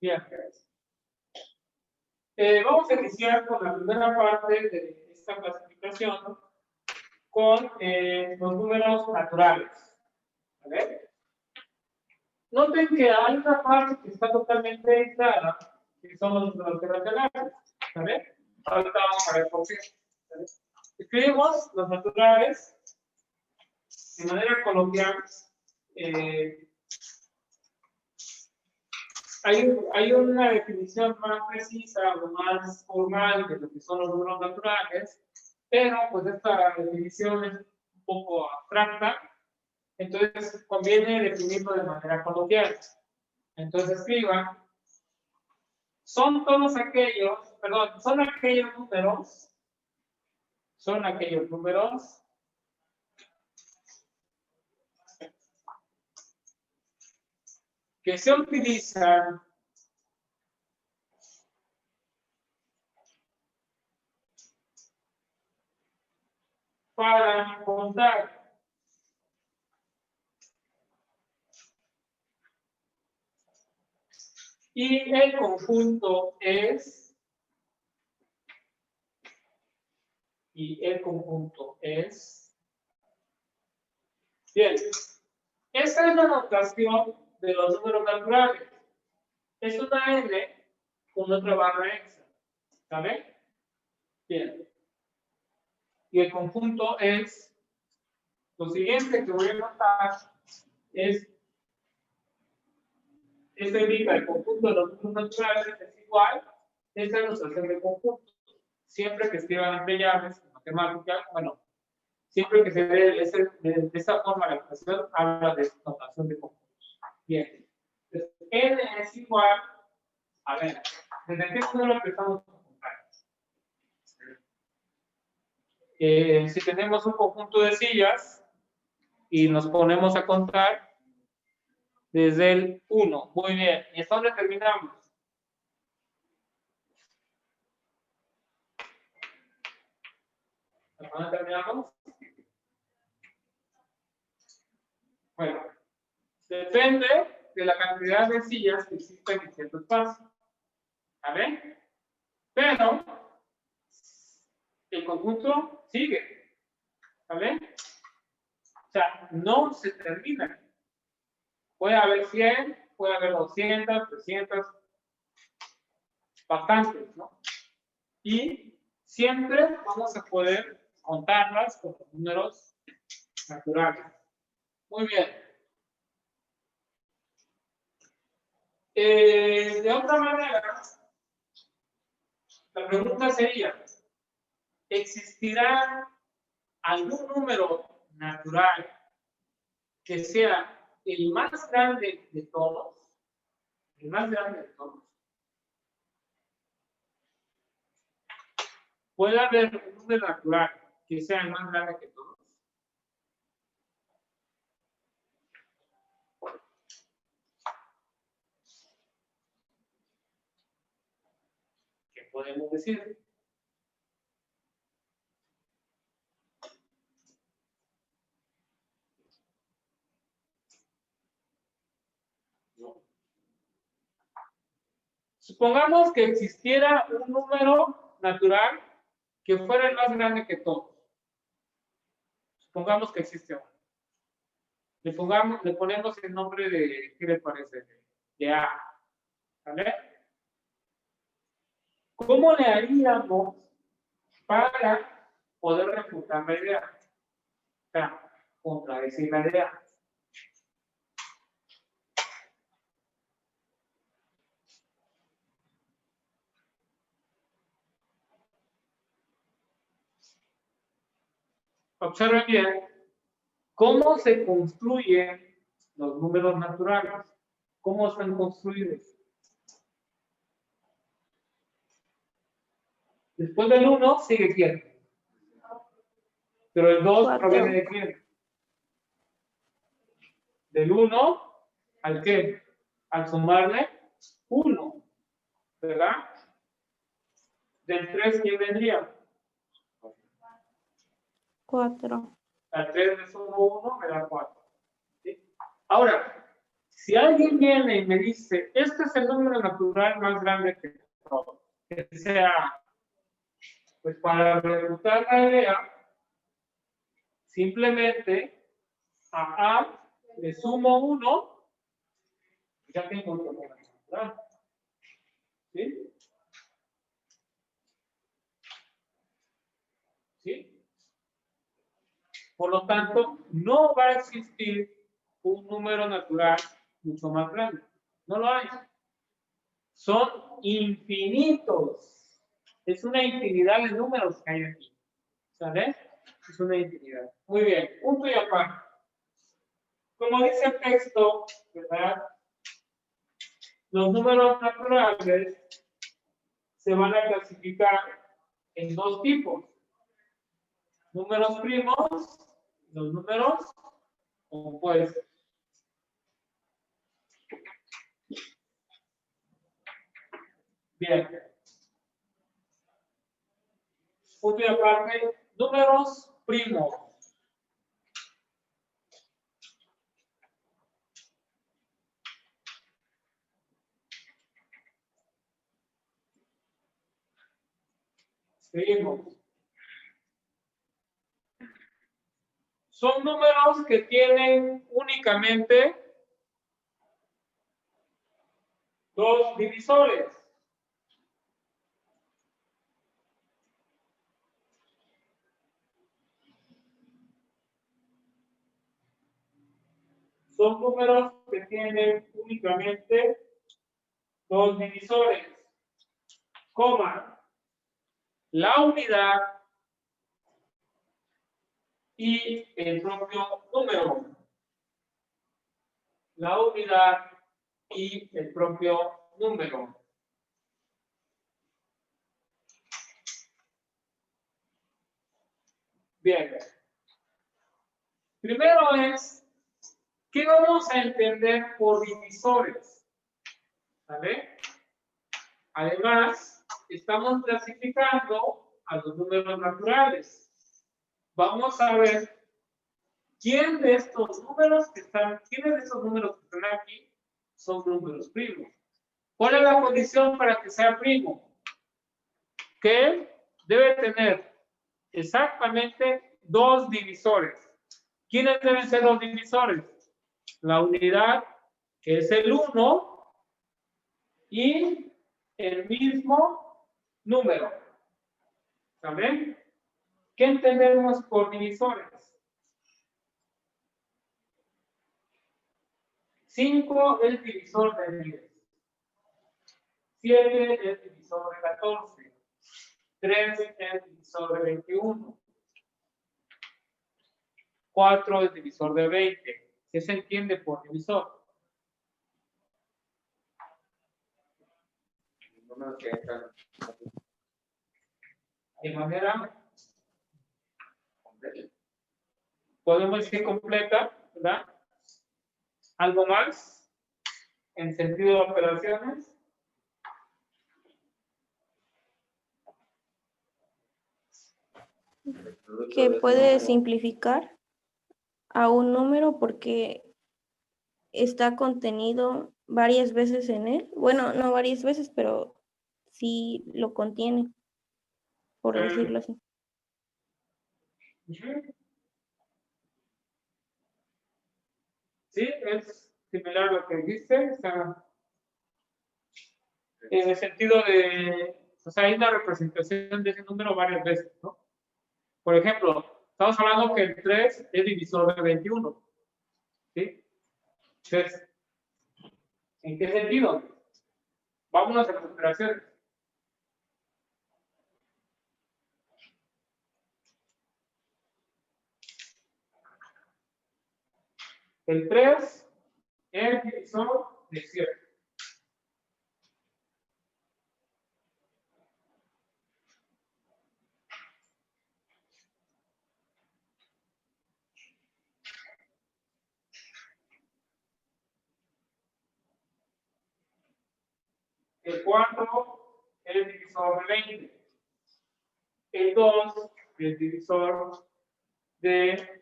Bien. Vamos a iniciar con la primera parte de esta clasificación con los números naturales. ¿Vale? Noten que hay una parte que está totalmente clara, que son los números irracionales. ¿Vale? Ahorita vamos a ver por qué. ¿Vale? Escribimos los naturales de manera coloquial. Hay una definición más precisa o más formal de lo que son los números naturales, pero pues esta definición es un poco abstracta, entonces conviene definirlo de manera coloquial. Entonces escriban, son aquellos números que se utilizan para contar y el conjunto es bien. Esta es la notación de los números naturales. Es una n con otra barra extra. ¿Sabe? Bien. Y el conjunto es Lo siguiente que voy a notar es, esto indica el conjunto de los números naturales es igual, esta es la notación de conjunto. Siempre que escriban entre llaves, en matemáticas, bueno, siempre que se dé de esta forma la ecuación, habla de notación de conjuntos. Bien. Entonces, n es igual, a ver, ¿desde qué número empezamos a contar? Si tenemos un conjunto de sillas y nos ponemos a contar desde el 1. Muy bien. ¿Y hasta dónde terminamos? ¿Hasta dónde terminamos? Bueno, depende de la cantidad de sillas que existen en cierto espacio. ¿Vale? Pero el conjunto sigue. ¿Vale? O sea, no se termina. Puede haber 100, puede haber 200, 300, bastantes, ¿no? Y siempre vamos a poder contarlas con los números naturales. Muy bien. De otra manera, la pregunta sería, ¿existirá algún número natural que sea el más grande de todos? El más grande de todos. ¿Puede haber un número natural que sea el más grande que todos? ¿Qué podemos decir? No. Supongamos que existiera un número natural que fuera el más grande que todos. Supongamos que existe uno. Le ponemos el nombre de, ¿qué le parece? De A. ¿Vale? ¿Cómo le haríamos para poder refutar la idea? O sea, contradecir la idea. Observen bien cómo se construyen los números naturales. ¿Cómo están construidos? Después del 1 sigue quién. Pero el 2 proviene de quién. Del 1 al qué. Al sumarle 1. ¿Verdad? Del 3, ¿quién vendría? 4. Al 3 le sumo 1, me da 4. ¿Sí? Ahora, si alguien viene y me dice, este es el número natural más grande que todo, que sea, pues para refutar la idea, simplemente a A le sumo 1, ya tengo un número natural. ¿Sí? ¿Sí? Por lo tanto, no va a existir un número natural mucho más grande. No lo hay. Son infinitos. Es una infinidad de números que hay aquí. ¿Sabes? Es una infinidad. Muy bien. Punto y aparte. Como dice el texto, ¿verdad? Los números naturales se van a clasificar en dos tipos. Números primos y los números compuestos. Bien. Punto y aparte, números primos. Seguimos. Son números que tienen únicamente dos divisores. son números que tienen únicamente dos divisores, coma, la unidad y el propio número. La unidad y el propio número. Bien. Primero es, ¿qué vamos a entender por divisores? ¿Vale? Además, estamos clasificando a los números naturales. Vamos a ver quiénes de estos números que están aquí son números primos. ¿Cuál es la condición para que sea primo? Que debe tener exactamente dos divisores. ¿Quiénes deben ser los divisores? La unidad, que es el 1, y el mismo número. ¿Saben? ¿Qué entendemos por divisores? 5 es divisor de 10. 7 es divisor de 14. 3 es divisor de 21. 4 es divisor de 20. ¿Qué se entiende por divisor? De manera podemos decir completa, ¿verdad? ¿Algo más en sentido de operaciones? Que puede simplificar a un número porque está contenido varias veces en él. Bueno, no varias veces, pero sí lo contiene, por decirlo así. Sí, es similar a lo que dijiste. O sea, en el sentido de, o sea, hay una representación de ese número varias veces, ¿no? Por ejemplo, estamos hablando que el 3 es divisor de 21. ¿Sí? Entonces, ¿en qué sentido? Vámonos a las operaciones. El 3 es divisor de 7. El 4 es divisor de 20. El 2 es divisor de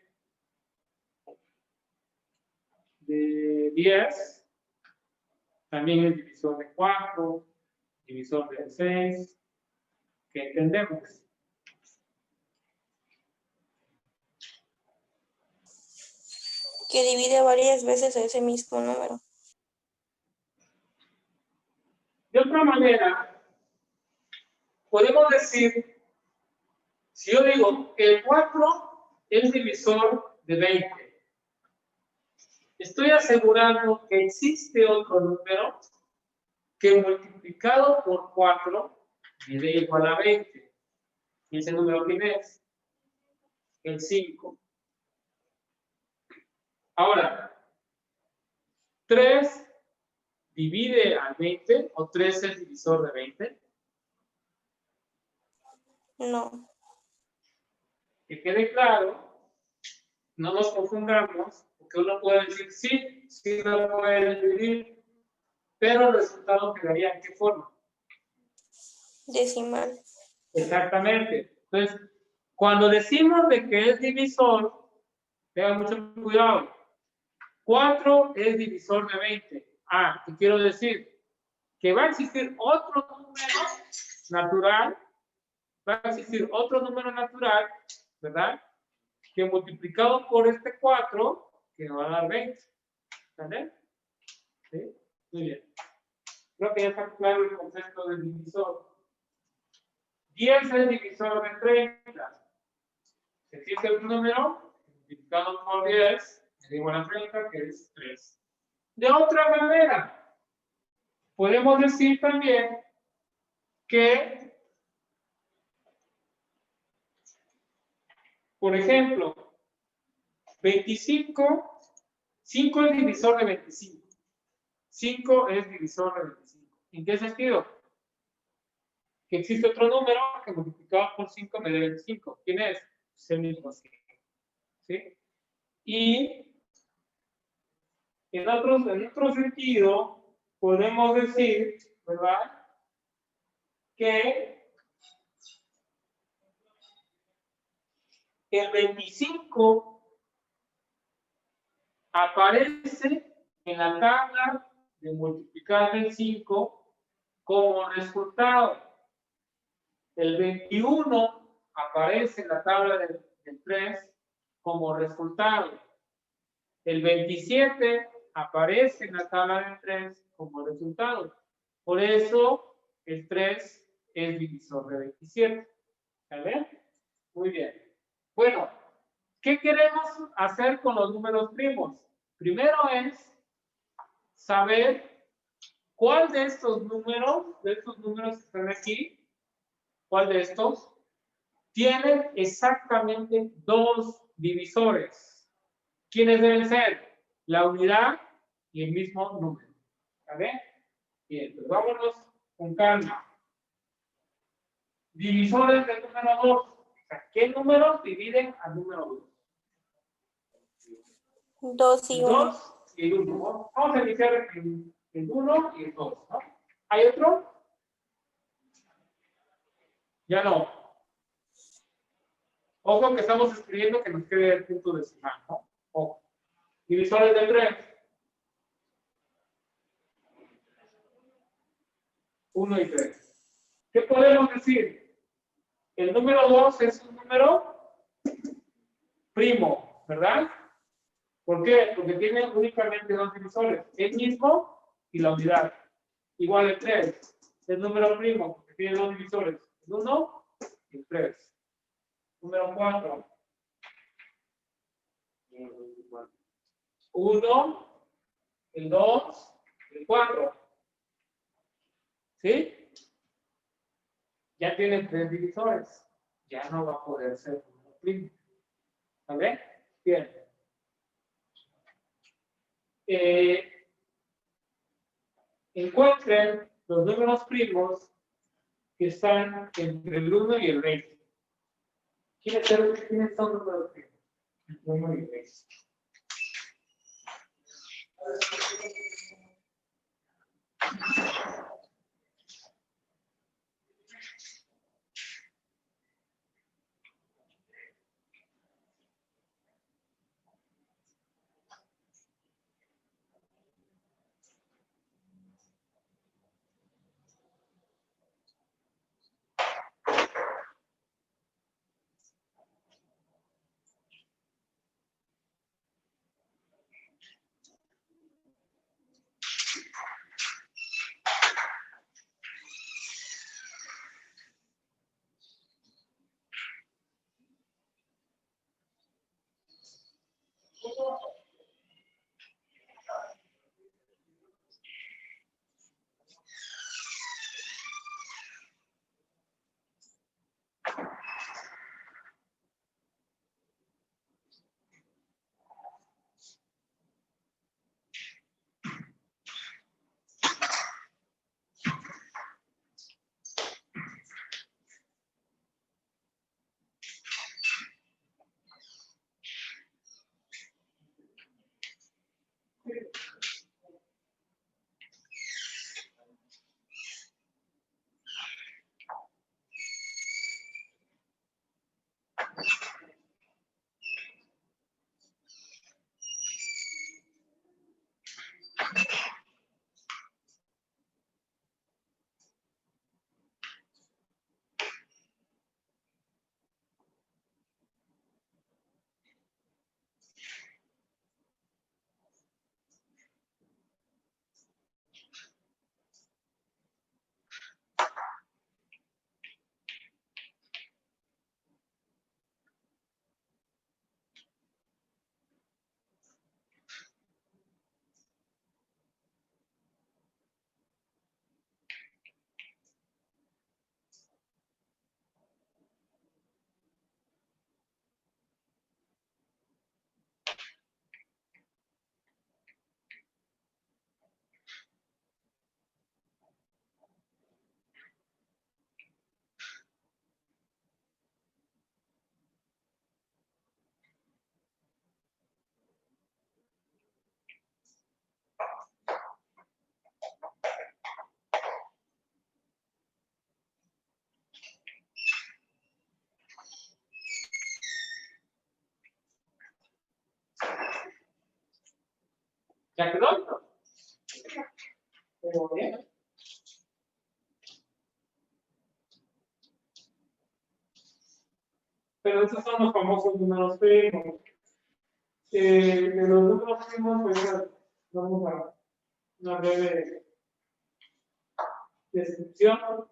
10. También es divisor de 4, divisor de 6. ¿Qué entendemos? Que divide varias veces ese mismo número. De otra manera, podemos decir, si yo digo que el 4 es divisor de 20, estoy asegurando que existe otro número que multiplicado por 4 me dé igual a 20. ¿Y ese número quién es? El 5. Ahora, 3 divide al 20 o 3 es divisor de 20. No. Que quede claro, no nos confundamos, porque uno puede decir sí lo puede dividir, pero el resultado quedaría ¿en qué forma? Decimal. Exactamente. Entonces, cuando decimos de que es divisor, tengan mucho cuidado. 4 es divisor de 20. Ah, ¿qué quiero decir? Que va a existir otro número natural, ¿verdad? Que multiplicado por este 4, que nos va a dar 20. ¿Vale? ¿Sí? Muy bien. Creo que ya está claro el concepto del divisor. 10 es divisor de 30. Si existe un número multiplicado por 10, es igual a 30, que es 3. De otra manera, podemos decir también que, por ejemplo, 25, 5 es divisor de 25. 5 es divisor de 25. ¿En qué sentido? Que existe otro número que multiplicado por 5 me da 25. ¿Quién es? Es el mismo 5. ¿Sí? Y en otro sentido, podemos decir, ¿verdad? Que el 25 aparece en la tabla de multiplicar el 5 como resultado. El 21 aparece en la tabla del 3 como resultado. El 27 aparece en la tabla del 3 como resultado. Por eso el 3 es divisor de 27. ¿Vale? Muy bien. Bueno, ¿qué queremos hacer con los números primos? Primero es saber cuál de estos números que están aquí, cuál de estos tienen exactamente dos divisores. ¿Quiénes deben ser? La unidad y el mismo número. ¿Vale? Bien, pues vámonos con calma. Divisores del número 2. O sea, ¿qué números dividen al número 2? 2 y 1. 2 y el 1. ¿No? Vamos a iniciar el 1 y el 2. ¿No? ¿Hay otro? Ya no. Ojo que estamos escribiendo que nos quede el punto decimal, ¿no? Ojo. Divisores de 3. 1 y 3. ¿Qué podemos decir? El número 2 es un número primo, ¿verdad? ¿Por qué? Porque tiene únicamente dos divisores, el mismo y la unidad. Igual el 3 es número primo, porque tiene dos divisores, el 1 y el 3. Número 4. 1, el 2, el 4. ¿Sí? Ya tiene tres divisores. Ya no va a poder ser número primo. ¿Vale? Bien. Encuentren los números primos que están entre el 1 y el 20. ¿Quiénes son los números primos? El 1 y el 20. ¿Ya quedó? Muy bien. Pero esos son los famosos números primos. De los números primos, pues vamos a una breve descripción.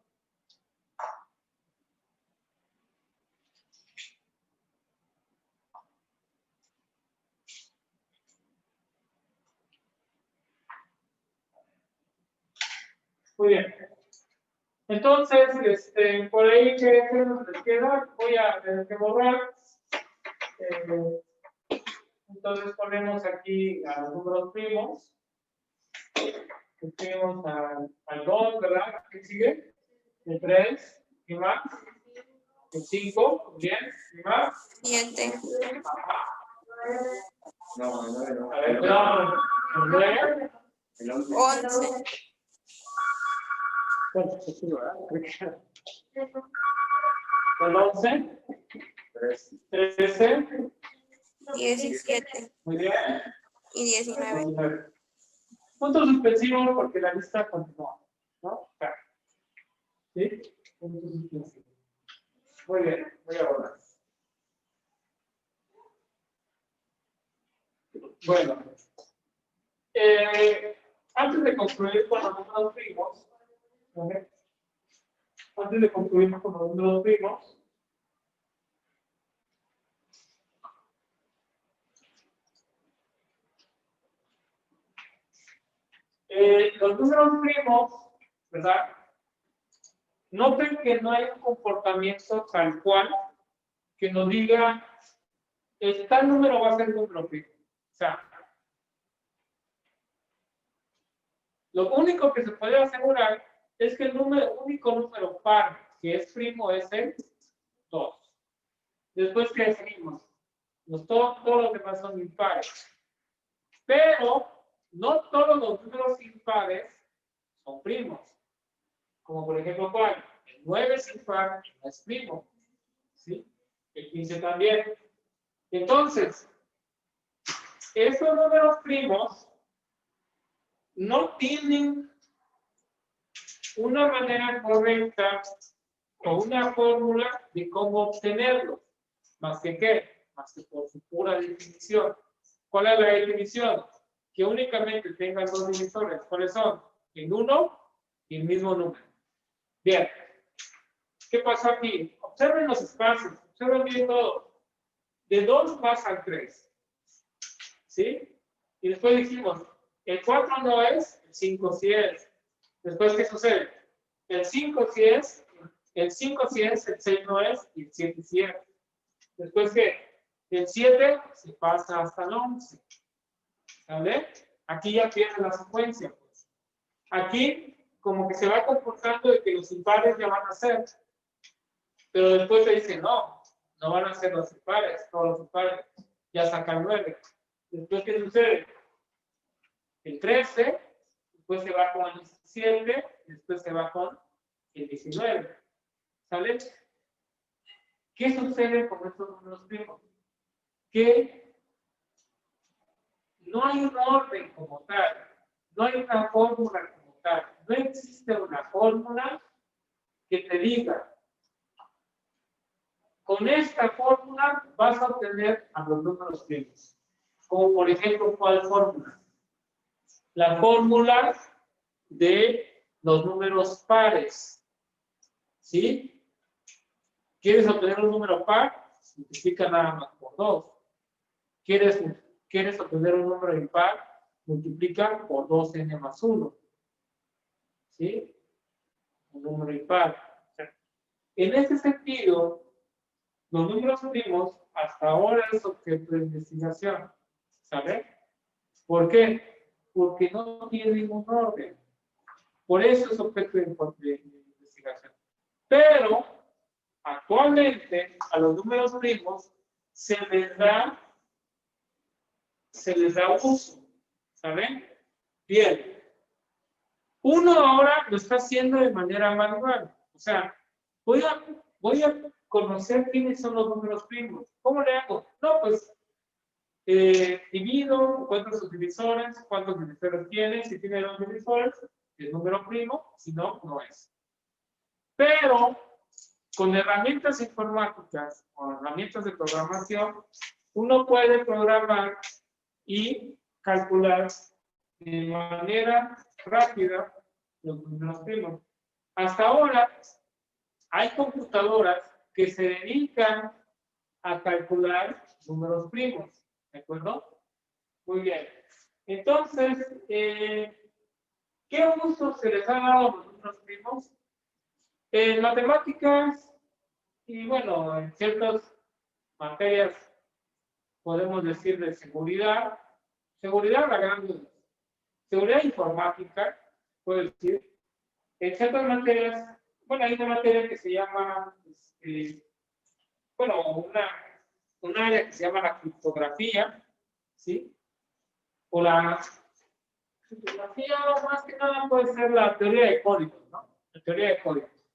Muy bien. Entonces, por ahí que nos les queda, voy a tener que borrar. Entonces ponemos aquí a los números primos. Tenemos al 2, ¿verdad? ¿Qué sigue? El 3, ¿y más? El 5, bien, ¿y más? 7. No. A ver, cuidado. El 9. 11. El 11. 13. 17. Muy bien. Y 19. Puntos suspensivos porque la lista continúa, ¿no? ¿Sí? Puntos suspensivos. Muy bien, voy a borrar. Bueno, antes de concluir con los números primos, ¿vale? Antes de concluir con los números primos, los números primos, ¿verdad? Noten que no hay un comportamiento tal cual que nos diga, tal número va a ser número primo. O sea, lo único que se puede asegurar es que el único número par que es primo es el 2. Después, ¿qué decimos? Todos los demás son impares. Pero no todos los números impares son primos. Como por ejemplo, ¿cuál? El 9 es impar, no es primo. ¿Sí? El 15 también. Entonces, estos números primos no tienen una manera correcta o una fórmula de cómo obtenerlos. Más que qué, más que por su pura definición. ¿Cuál es la definición? Que únicamente tengan dos divisores. ¿Cuáles son? El 1 y el mismo número. Bien. ¿Qué pasó aquí? Observen los espacios. Observen bien todo. De 2 pasa al 3. ¿Sí? Y después dijimos, el 4 no es, el 5 sí es. Después, ¿qué sucede? El 5 sí es, el 5 sí es, el 6 no es, y el 7 sí es. Después, ¿qué? El 7 se pasa hasta el 11. ¿Vale? Aquí ya pierde la secuencia. Pues. Aquí, como que se va comportando de que los impares ya van a ser. Pero después te dice, no van a ser los impares, todos los impares. Ya sacan 9. Después, ¿qué sucede? El 13, después se va con el 17, después se va con el 19. ¿Sale? ¿Qué sucede con estos números primos? Que no hay un orden como tal, no hay una fórmula como tal, no existe una fórmula que te diga, con esta fórmula vas a obtener a los números primos. Como por ejemplo, ¿cuál fórmula? La fórmula de los números pares. ¿Sí? ¿Quieres obtener un número par? Multiplica nada más por 2. ¿Quieres obtener un número impar? Multiplica por 2n más 1. ¿Sí? Un número impar. En ese sentido, los números primos hasta ahora es objeto de investigación. ¿Sabe? ¿Por qué? Porque no tienen un orden. Por eso es objeto de investigación. Pero, actualmente, a los números primos se les da uso. ¿Saben? Bien. Uno ahora lo está haciendo de manera manual. O sea, voy a conocer quiénes son los números primos. ¿Cómo le hago? No, pues Divido, encuentro sus divisores, cuántos divisores tiene, si tiene 2 divisores, es número primo, si no, no es. Pero con herramientas informáticas o herramientas de programación, uno puede programar y calcular de manera rápida los números primos. Hasta ahora hay computadoras que se dedican a calcular números primos, ¿de acuerdo? Muy bien. Entonces, ¿qué uso se les ha dado a los números primos? En matemáticas y, bueno, en ciertas materias, podemos decir de seguridad, la gran seguridad informática, puedo decir, en ciertas materias, bueno, hay una materia que se llama, bueno, un área que se llama la criptografía, ¿sí? O la criptografía, más que nada, puede ser la teoría de códigos, ¿no? La teoría de códigos,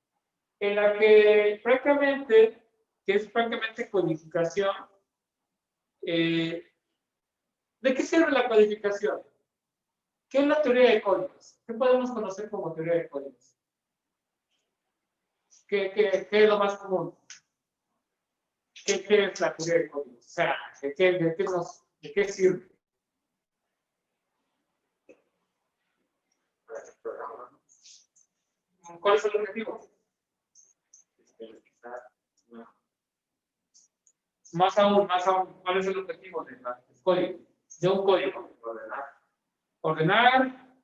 en la que prácticamente, que es prácticamente codificación. ¿De qué sirve la codificación? ¿Qué es la teoría de códigos? ¿Qué podemos conocer como teoría de códigos? ¿Qué es lo más común? ¿Qué es la teoría de códigos? O sea, ¿de qué sirve? ¿Cuál es el objetivo? Más aún, ¿cuál es el objetivo del código? De un código. Ordenar.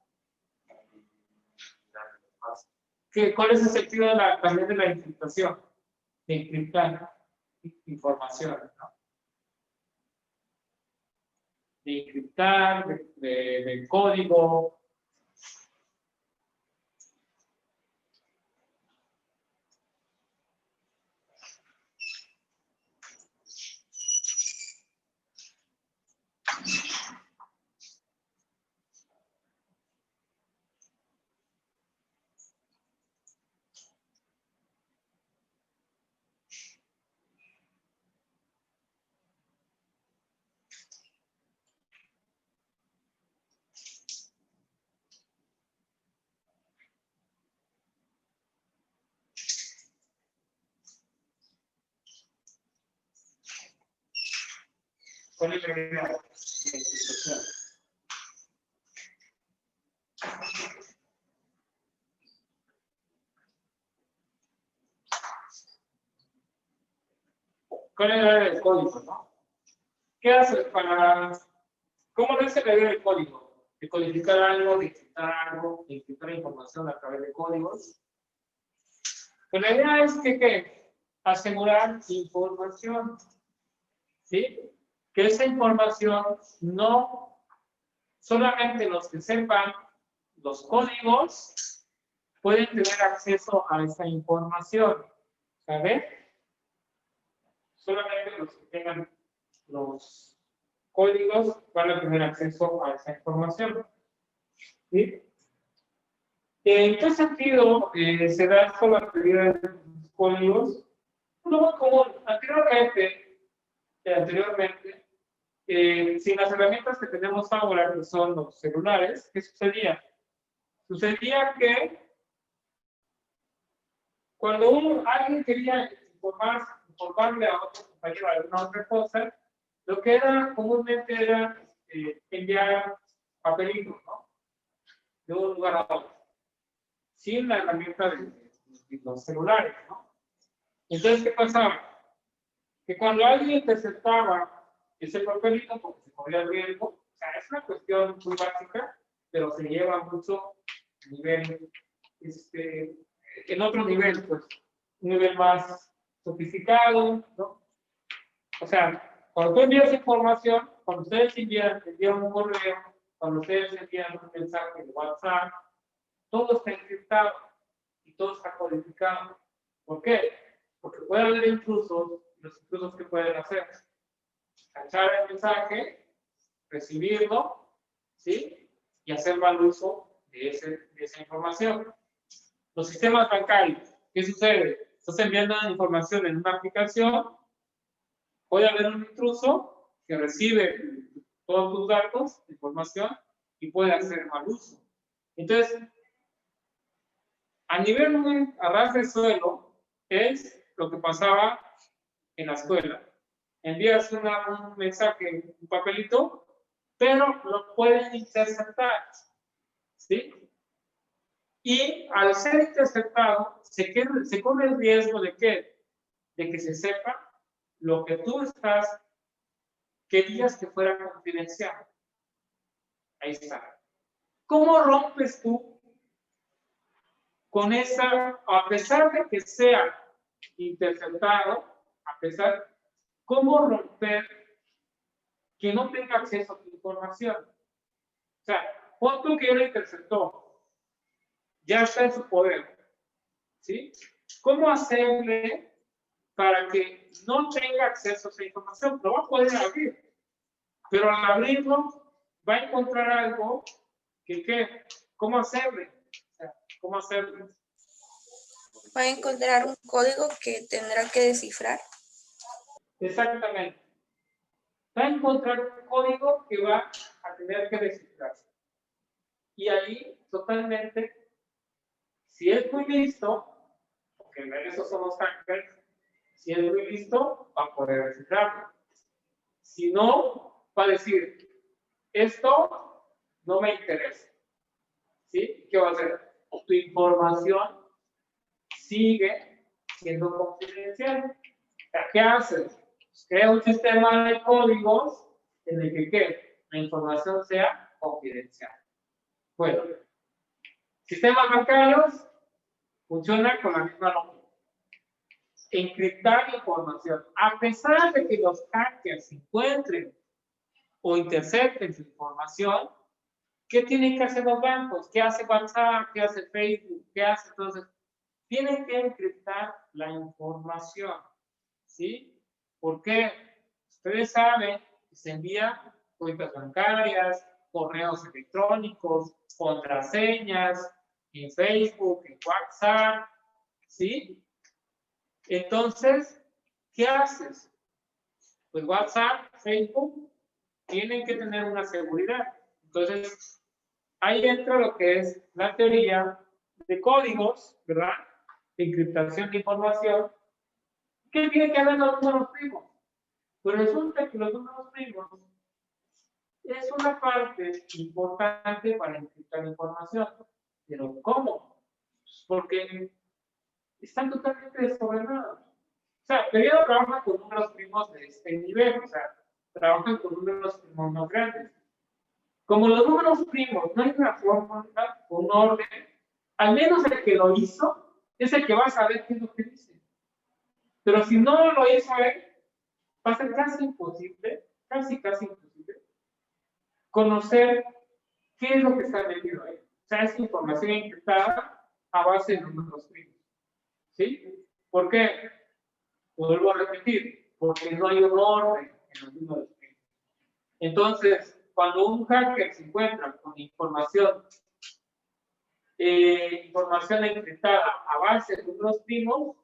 ¿Cuál es el sentido también de la encriptación? De encriptar información, ¿no? De encriptar, de código. ¿Cuál es la idea de la encriptación? ¿Cuál es la idea del código, no? ¿Qué hace cómo es la idea del código? De codificar algo, de encriptar algo, de encriptar información a través de códigos. Pues la idea es que asegurar información, ¿sí? Que esa información no solamente los que sepan los códigos pueden tener acceso a esa información, ¿sabes? Solamente los que tengan los códigos van a tener acceso a esa información, ¿sí? ¿En qué sentido se da esto la teoría de los códigos? Lo más común, anteriormente, sin las herramientas que tenemos ahora, que son los celulares, ¿qué sucedía? Sucedía que cuando alguien quería informarle a otro compañero de alguna otra cosa, lo que era comúnmente era enviar papelitos, ¿no? De un lugar a otro, sin la herramienta de los celulares, ¿no? Entonces, ¿qué pasaba? Que cuando alguien presentaba ese papelito, porque se corría el riesgo, o sea, es una cuestión muy básica, pero se lleva mucho nivel, en otro nivel, pues, un nivel más sofisticado, ¿no? O sea, cuando tú envías información, cuando ustedes envían un correo, cuando ustedes envían un mensaje de WhatsApp, todo está encriptado y todo está codificado. ¿Por qué? Porque puede haber intrusos, los intrusos que pueden hacer, cachar el mensaje, recibirlo, ¿sí? Y hacer mal uso de esa información. Los sistemas bancarios, ¿qué sucede? Estás enviando información en una aplicación, puede haber un intruso que recibe todos tus datos, información, y puede hacer mal uso. Entonces, a nivel muy a ras de suelo, es lo que pasaba en la escuela. Envías un mensaje, un papelito, pero lo pueden interceptar, ¿sí? Y al ser interceptado, se corre el riesgo de ¿qué? De que se sepa lo que tú querías que fuera confidencial. Ahí está. ¿Cómo rompes tú con esa, a pesar de que sea interceptado, cómo romper que no tenga acceso a tu información? O sea, pon tú que él interceptó, ya está en su poder, ¿sí? ¿Cómo hacerle para que no tenga acceso a esa información? Lo va a poder abrir, pero al abrirlo va a encontrar algo que ¿cómo hacerle? O sea, ¿cómo hacerle? Va a encontrar un código que tendrá que descifrar. Exactamente. Va a encontrar un código que va a tener que descifrar. Y ahí, totalmente, si es muy listo, porque en eso son los hackers, si es muy listo, va a poder descifrarlo. Si no, va a decir, esto no me interesa. ¿Sí? ¿Qué va a hacer? Tu información sigue siendo confidencial. ¿Qué haces? Crea un sistema de códigos en el que ¿qué? La información sea confidencial. Bueno, sistemas bancarios funcionan con la misma lógica. Encriptar información. A pesar de que los hackers encuentren o intercepten su información, ¿qué tienen que hacer los bancos? ¿Qué hace WhatsApp? ¿Qué hace Facebook? ¿Qué hace? Entonces, tienen que encriptar la información. ¿Sí? Porque ustedes saben que se envían cuentas bancarias, correos electrónicos, contraseñas en Facebook, en WhatsApp, ¿sí? Entonces, ¿qué haces? Pues WhatsApp, Facebook, tienen que tener una seguridad. Entonces, ahí entra lo que es la teoría de códigos, ¿verdad? De encriptación de información. ¿Qué tiene que ver los números primos? Pues resulta que los números primos es una parte importante para encriptar información. Pero ¿cómo? Porque están totalmente desordenados. O sea, Periodo trabaja con números primos de este nivel, o sea, trabajan con números primos más grandes. Como los números primos no hay una fórmula, un orden, al menos el que lo hizo es el que va a saber qué es lo que dice. Pero si no lo hizo él, va a ser casi imposible, casi imposible, conocer qué es lo que está metido ahí. O sea, es información encriptada a base de números primos. ¿Sí? ¿Por qué? Vuelvo a repetir, porque no hay un orden en los números primos. Entonces, cuando un hacker se encuentra con información encriptada a base de números primos,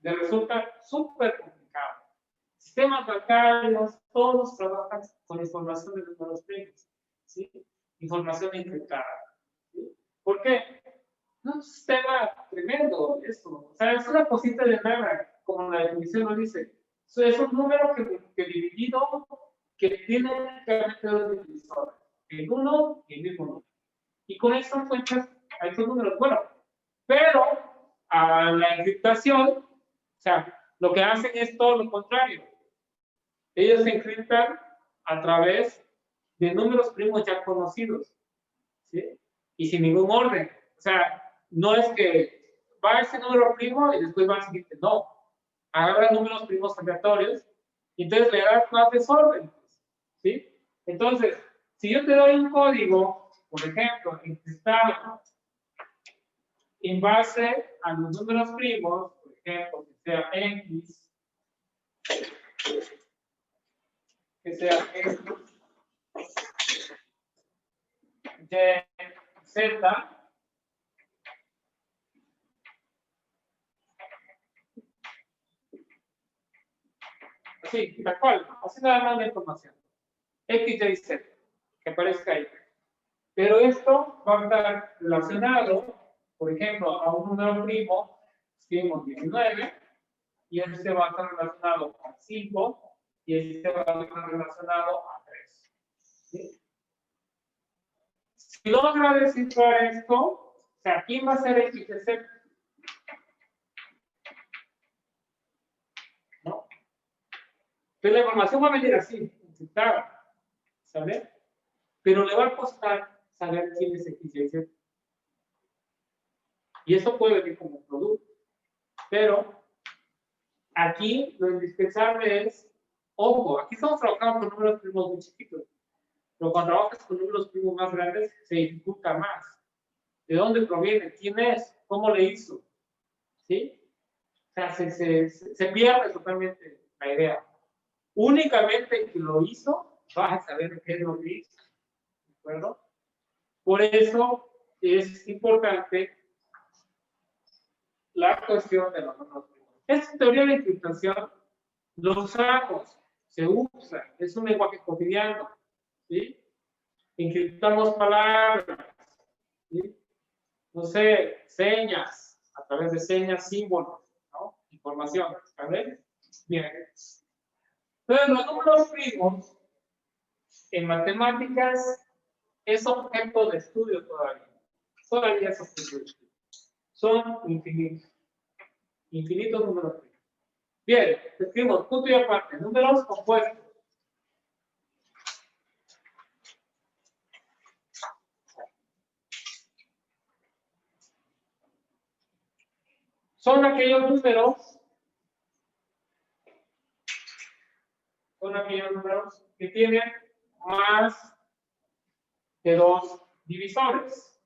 le resulta súper complicado. Sistemas bancarios, todos trabajan con información de números primos, ¿sí? Información encriptada. ¿Sí? ¿Por qué? Es un sistema tremendo esto. O sea, es una cosita de nada, como la definición lo dice. Es un número que dividido que tiene que haber dos divisores. El 1 y el mismo número. Y con eso encuentras a esos números. Bueno, pero a la encriptación, o sea, lo que hacen es todo lo contrario. Ellos se encriptan a través de números primos ya conocidos, ¿sí? Y sin ningún orden. O sea, no es que va ese número primo y después va al siguiente. No. Agarra números primos aleatorios y entonces le das más desorden, ¿sí? Entonces, si yo te doy un código, por ejemplo, encriptado en base a los números primos, por ejemplo, que sea X, que sea X, Y, Z, Sí, tal cual. Así nada más la información. X, Y, Z. Que aparezca ahí. Pero esto va a estar relacionado, por ejemplo, a un número primo, escribimos 19, y este va a estar relacionado a 5, y este va a estar relacionado a 3. ¿Sí? Si logra descifrar esto, o sea, ¿quién va a ser X, Y, Z? ¿No? Entonces la información va a venir así, encriptada, ¿sabes? Pero le va a costar saber quién es X, Y, Z. Y eso puede venir como producto. Pero aquí lo indispensable es, ojo, aquí estamos trabajando con números primos muy chiquitos. Pero cuando trabajas con números primos más grandes, se dificulta más. ¿De dónde proviene? ¿Quién es? ¿Cómo le hizo? ¿Sí? O sea, se pierde totalmente la idea. Únicamente que lo hizo, vas a saber qué es lo que hizo. ¿De acuerdo? Por eso es importante la cuestión de los números primos. Esta teoría de encriptación lo usamos, se usa, es un lenguaje cotidiano. ¿Sí? Encriptamos palabras, ¿sí? No sé, señas, a través de señas, símbolos, ¿no? Información, ¿vale? Bien. Entonces, los números primos en matemáticas es objeto de estudio todavía. Todavía es objeto de estudio. Son infinitos. Infinitos números primos. Bien, escribimos punto y aparte, números compuestos. Son aquellos números que tienen más de dos divisores.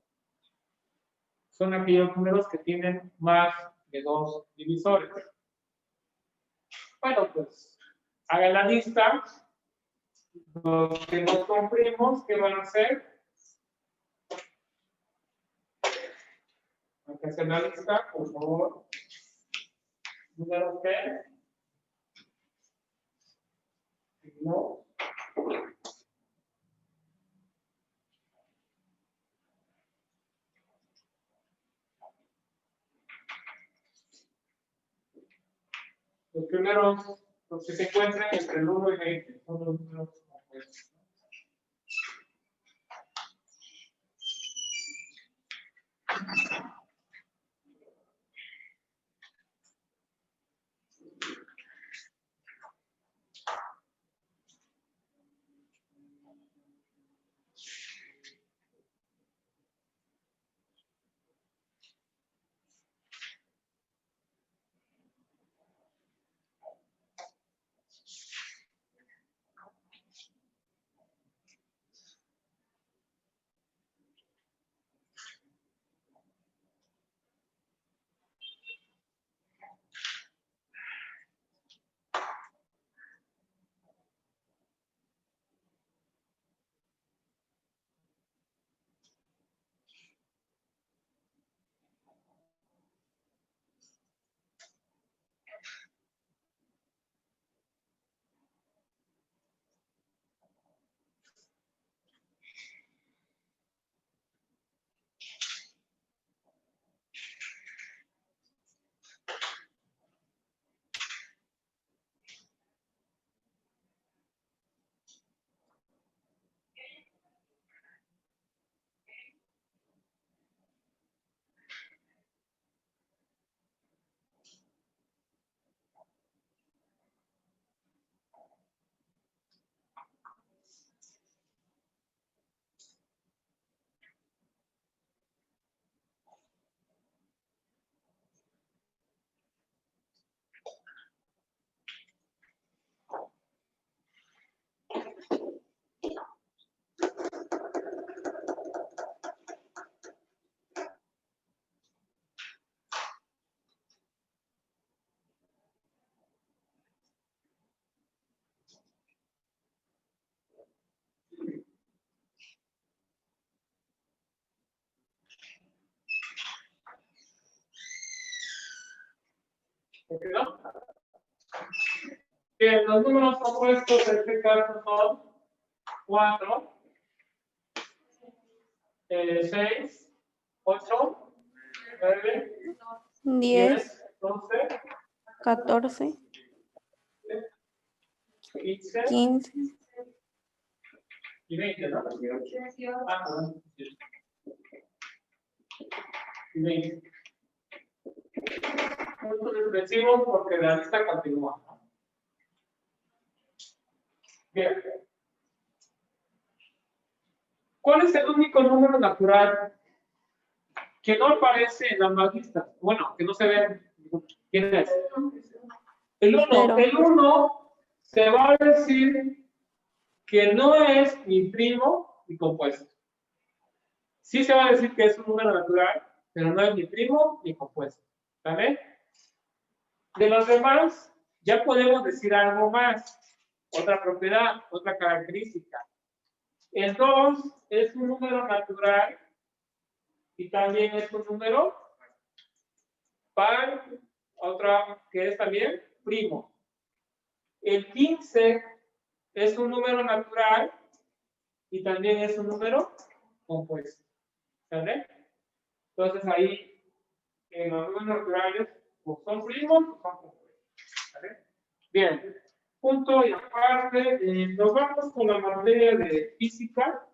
Son aquellos números que tienen más de dos divisores. Bueno, pues haga la lista. Los que nos comprimos, ¿qué van a hacer? Hay que hacer la lista, por favor. Número qué? No. Los primeros, los que se encuentran entre el 1 y 20, son los números compuestos. ¿Me quedó? Bien, los números compuestos en este caso son 4, 6, 8, 9, 10, 10, 12, 14, 15 15, y 20, ¿no? Ah, perdón. Y 20. Puntos expresivos porque la lista continúa, ¿no? Bien. ¿Cuál es el único número natural que no aparece en ambas listas? Bueno, que no se ve. ¿Quién es? El 1. Cero. El 1 se va a decir que no es ni primo ni compuesto. Sí se va a decir que es un número natural, pero no es ni primo ni compuesto. ¿Vale? De los demás, ya podemos decir algo más. Otra propiedad, otra característica. El 2 es un número natural y también es un número par, otra que es también primo. El 15 es un número natural y también es un número compuesto. ¿Vale? Entonces ahí, en los números naturales, o son primos o son compuestos. ¿Vale? Bien. Punto y aparte, nos vamos con la materia de física.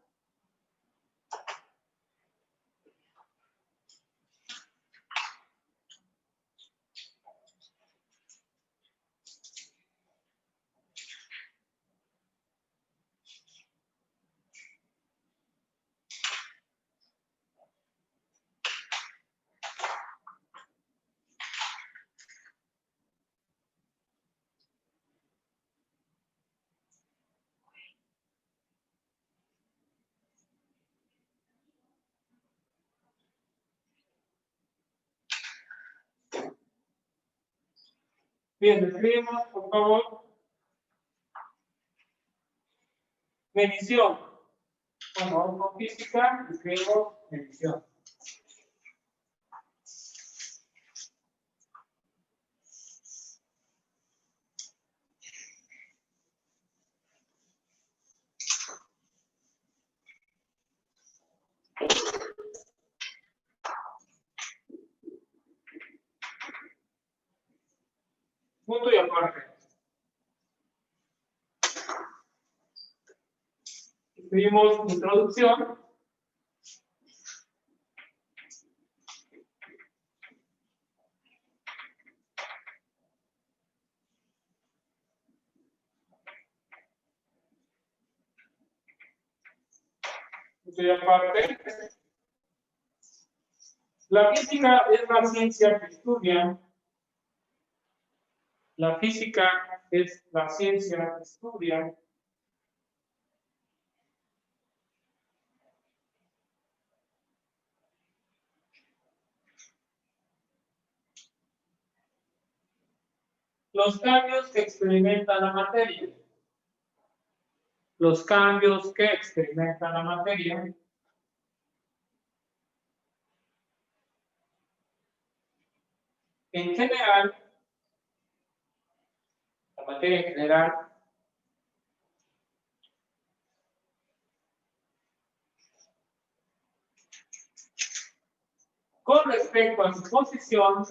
Bien, escribimos, por favor, medición. Bueno, vamos con física, escribimos medición. Punto y aparte. Escribimos introducción. Punto y aparte. La física es la ciencia que estudia. La física es la ciencia que estudia los cambios que experimenta la materia. Los cambios que experimenta la materia en general, la materia en general, con respecto a su posición,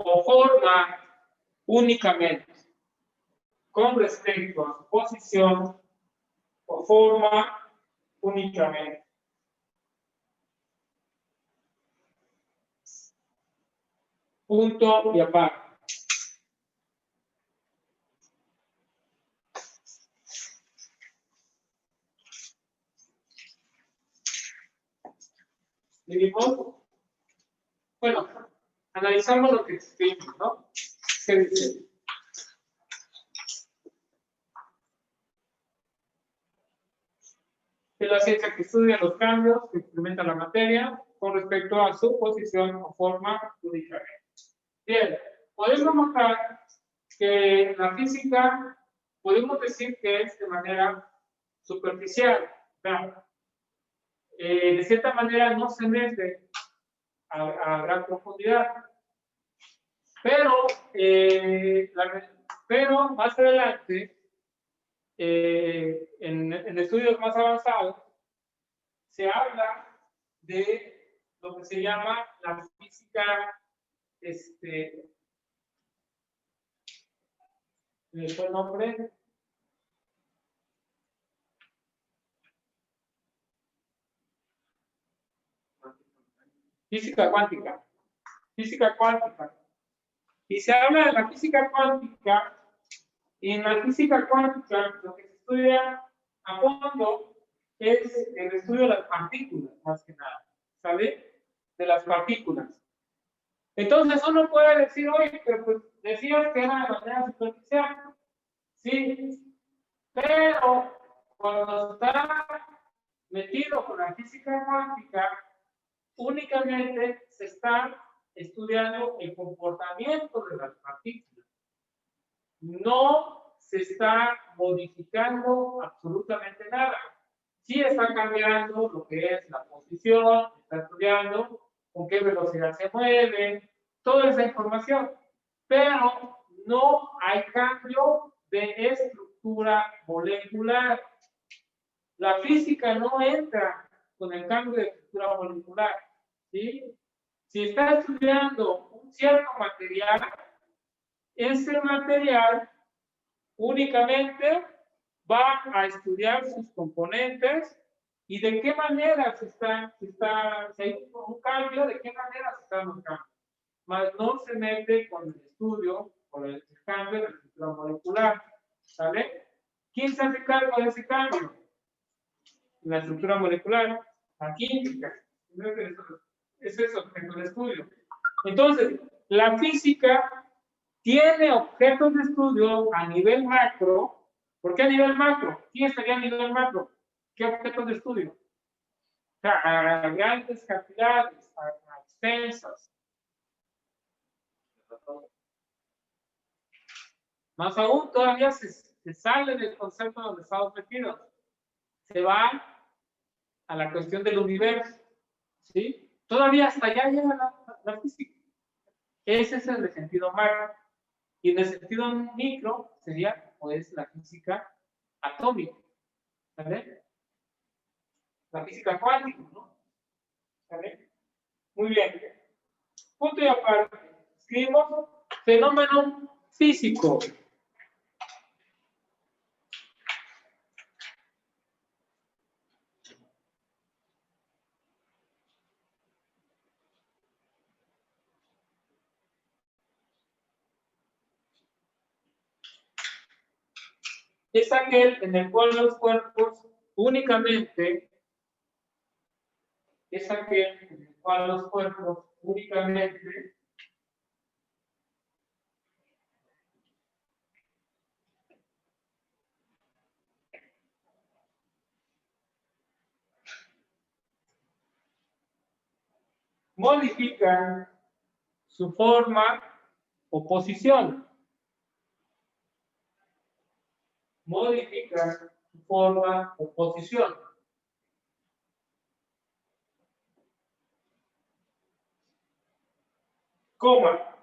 o forma únicamente, con respecto a su posición o forma únicamente. Punto y aparte. Escribimos, bueno, analizamos lo que escribimos, ¿no? ¿Qué dice? Es la ciencia que estudia los cambios que experimenta la materia con respecto a su posición o forma únicamente. Bien, podemos notar que la física podemos decir que es de manera superficial. Vean, de cierta manera no se mete a gran profundidad. Pero, pero más adelante, en estudios más avanzados, se habla de lo que se llama la física, ¿me fue el nombre? Física cuántica. Física cuántica. Y se habla de la física cuántica, y en la física cuántica lo que se estudia a fondo es el estudio de las partículas, más que nada, ¿sale? De las partículas. Entonces uno puede decir, oye, pero pues decías que era de manera superficial. Sí, pero cuando está metido con la física cuántica, únicamente se está estudiando el comportamiento de las partículas. No se está modificando absolutamente nada. Sí está cambiando lo que es la posición, está estudiando con qué velocidad se mueve, toda esa información, pero no hay cambio de estructura molecular. La física no entra con el cambio de estructura molecular, ¿sí? Si está estudiando un cierto material, ese material únicamente va a estudiar sus componentes y de qué manera si hay un cambio, de qué manera se está dando un cambio. Mas no se mete con el estudio, con el cambio de la estructura molecular, ¿sale? ¿Quién se hace cargo de ese cambio? La estructura molecular, la química. Ese es objeto de estudio. Entonces, la física tiene objetos de estudio a nivel macro. ¿Por qué a nivel macro? ¿Quién estaría a nivel macro? ¿Qué objetos de estudio? O sea, a grandes cantidades, a extensas. Más aún, todavía se sale del concepto donde estamos metidos. Se va a la cuestión del universo. ¿Sí? Todavía hasta allá llega la física. Ese es el de sentido macro. Y en el sentido micro sería, pues, la física atómica. ¿Sale? La física cuántica, ¿no? ¿Sale? Muy bien. Punto y aparte. Escribimos fenómeno físico. Es aquel en el cual los cuerpos únicamente modifican su forma o posición. Modifican su forma o posición. Coma,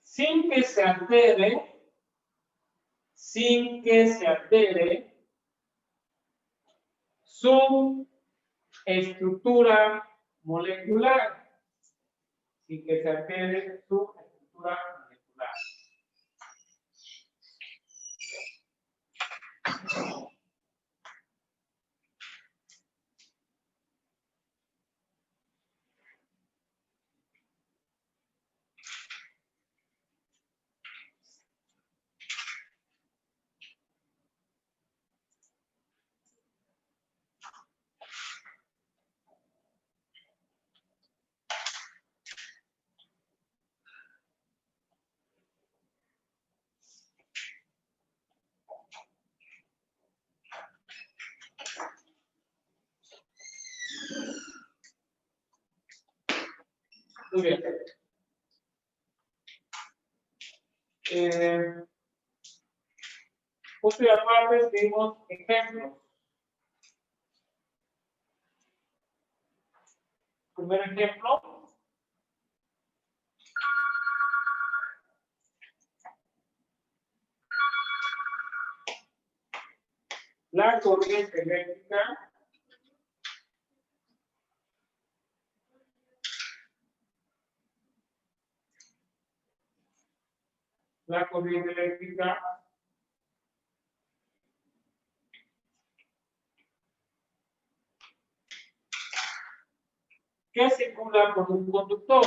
sin que se altere su estructura molecular. Sin que se altere su estructura molecular. Muy bien. Justo y aparte vimos ejemplos. primer ejemplo. La corriente eléctrica que circula por un conductor.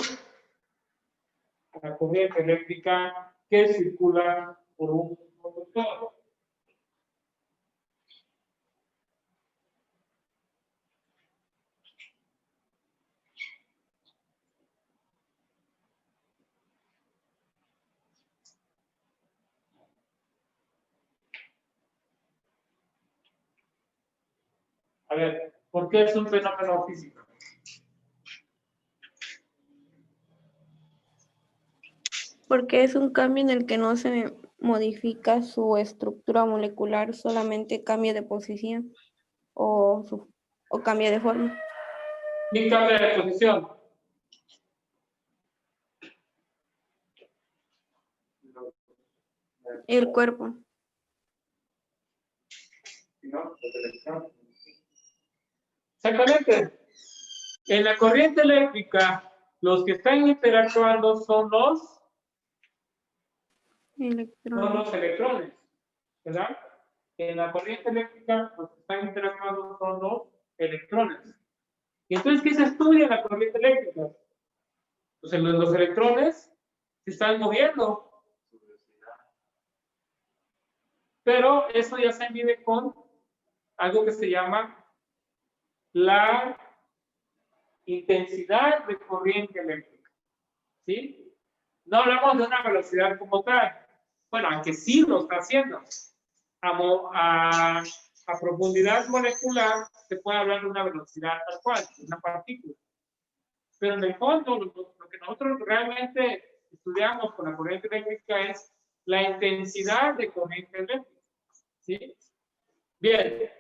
La corriente eléctrica que circula por un conductor. A ver, ¿por qué es un fenómeno físico? Porque es un cambio en el que no se modifica su estructura molecular, solamente cambia de posición o cambia de forma. ¿Quién cambia de posición? El cuerpo. Exactamente. En la corriente eléctrica, los que están interactuando son los electrones, ¿verdad? En la corriente eléctrica, los que están interactuando son los electrones. ¿Y entonces qué se estudia en la corriente eléctrica? Pues los electrones se están moviendo. Pero eso ya se mide con algo que se llama la intensidad de corriente eléctrica. ¿Sí? No hablamos de una velocidad como tal. Bueno, aunque sí lo está haciendo. A profundidad molecular se puede hablar de una velocidad tal cual, una partícula. Pero en el fondo, lo que nosotros realmente estudiamos con la corriente eléctrica es la intensidad de corriente eléctrica. ¿Sí? Bien.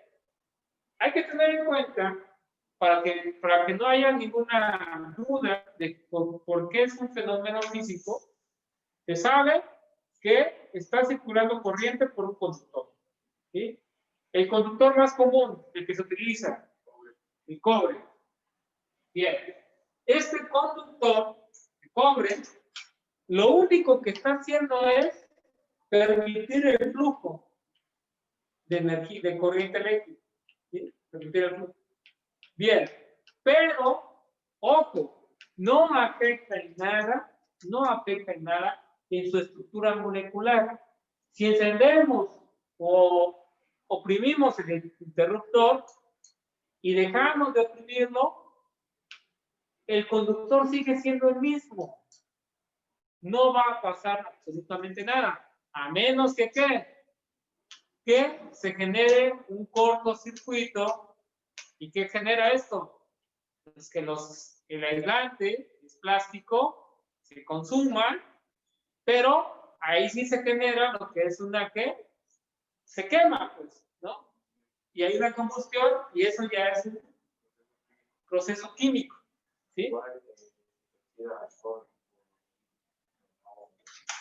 Hay que tener en cuenta, para que no haya ninguna duda de por qué es un fenómeno físico, se sabe que está circulando corriente por un conductor. ¿Sí? El conductor más común, el que se utiliza, el cobre. Bien, este conductor de cobre, lo único que está haciendo es permitir el flujo de energía, de corriente eléctrica. ¿Sí? Permitir el flujo. Bien, pero, ojo, no afecta en nada en su estructura molecular. Si encendemos o oprimimos el interruptor y dejamos de oprimirlo, el conductor sigue siendo el mismo. No va a pasar absolutamente nada, a menos que se genere un cortocircuito. ¿Y qué genera esto? Pues que el aislante es plástico, se consuma, pero ahí sí se genera lo que es una que se quema, pues, ¿no? Y hay una combustión y eso ya es un proceso químico, ¿sí?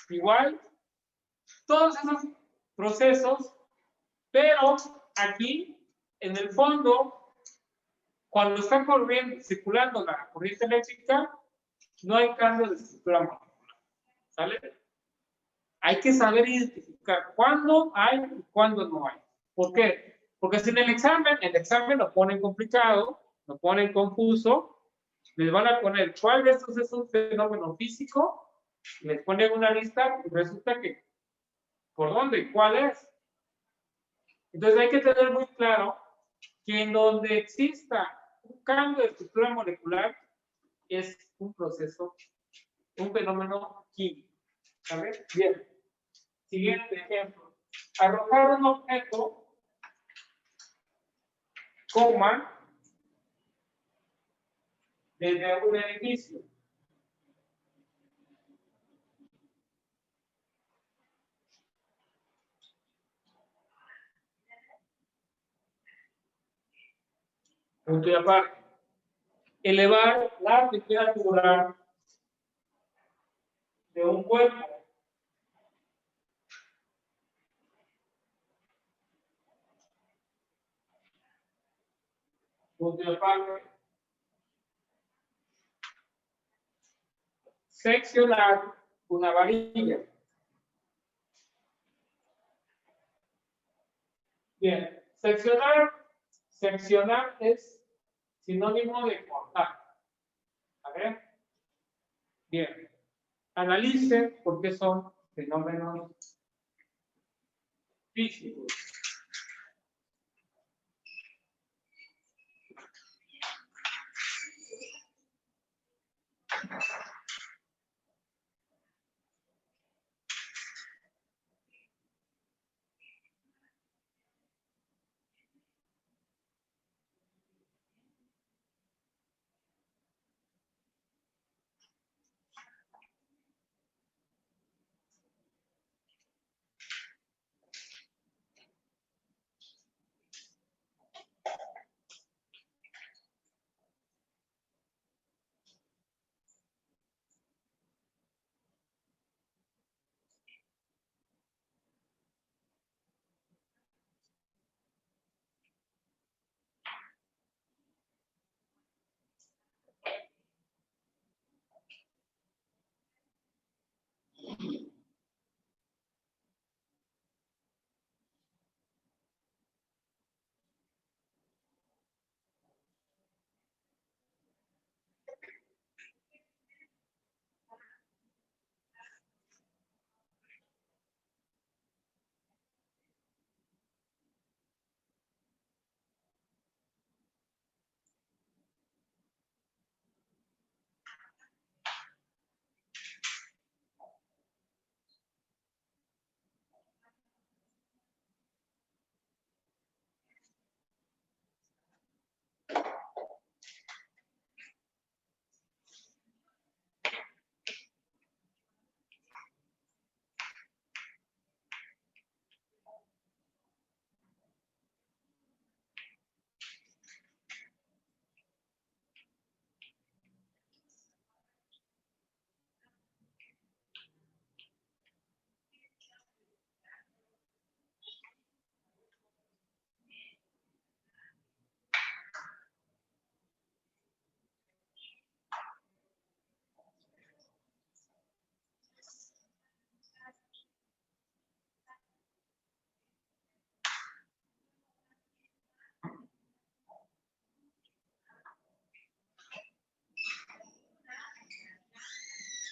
Igual, todos esos procesos, pero aquí, en el fondo, cuando está circulando la corriente eléctrica, no hay cambio de estructura molecular. ¿Sale? Hay que saber identificar cuándo hay y cuándo no hay. ¿Por qué? Porque si en el examen lo ponen complicado, lo ponen confuso, les van a poner cuál de estos es un fenómeno físico, les ponen una lista y resulta que, ¿por dónde? ¿Cuál es? Entonces hay que tener muy claro que en donde exista un cambio de estructura molecular es un proceso, un fenómeno químico. ¿Sabes? Bien. Siguiente ejemplo. Arrojar un objeto, desde un edificio. Punto y aparte. elevar la temperatura de un cuerpo. Punto de aparte. Seccionar una varilla. Bien, seccionar es sinónimo de cortar. A ver. Bien. Analice por qué son fenómenos físicos.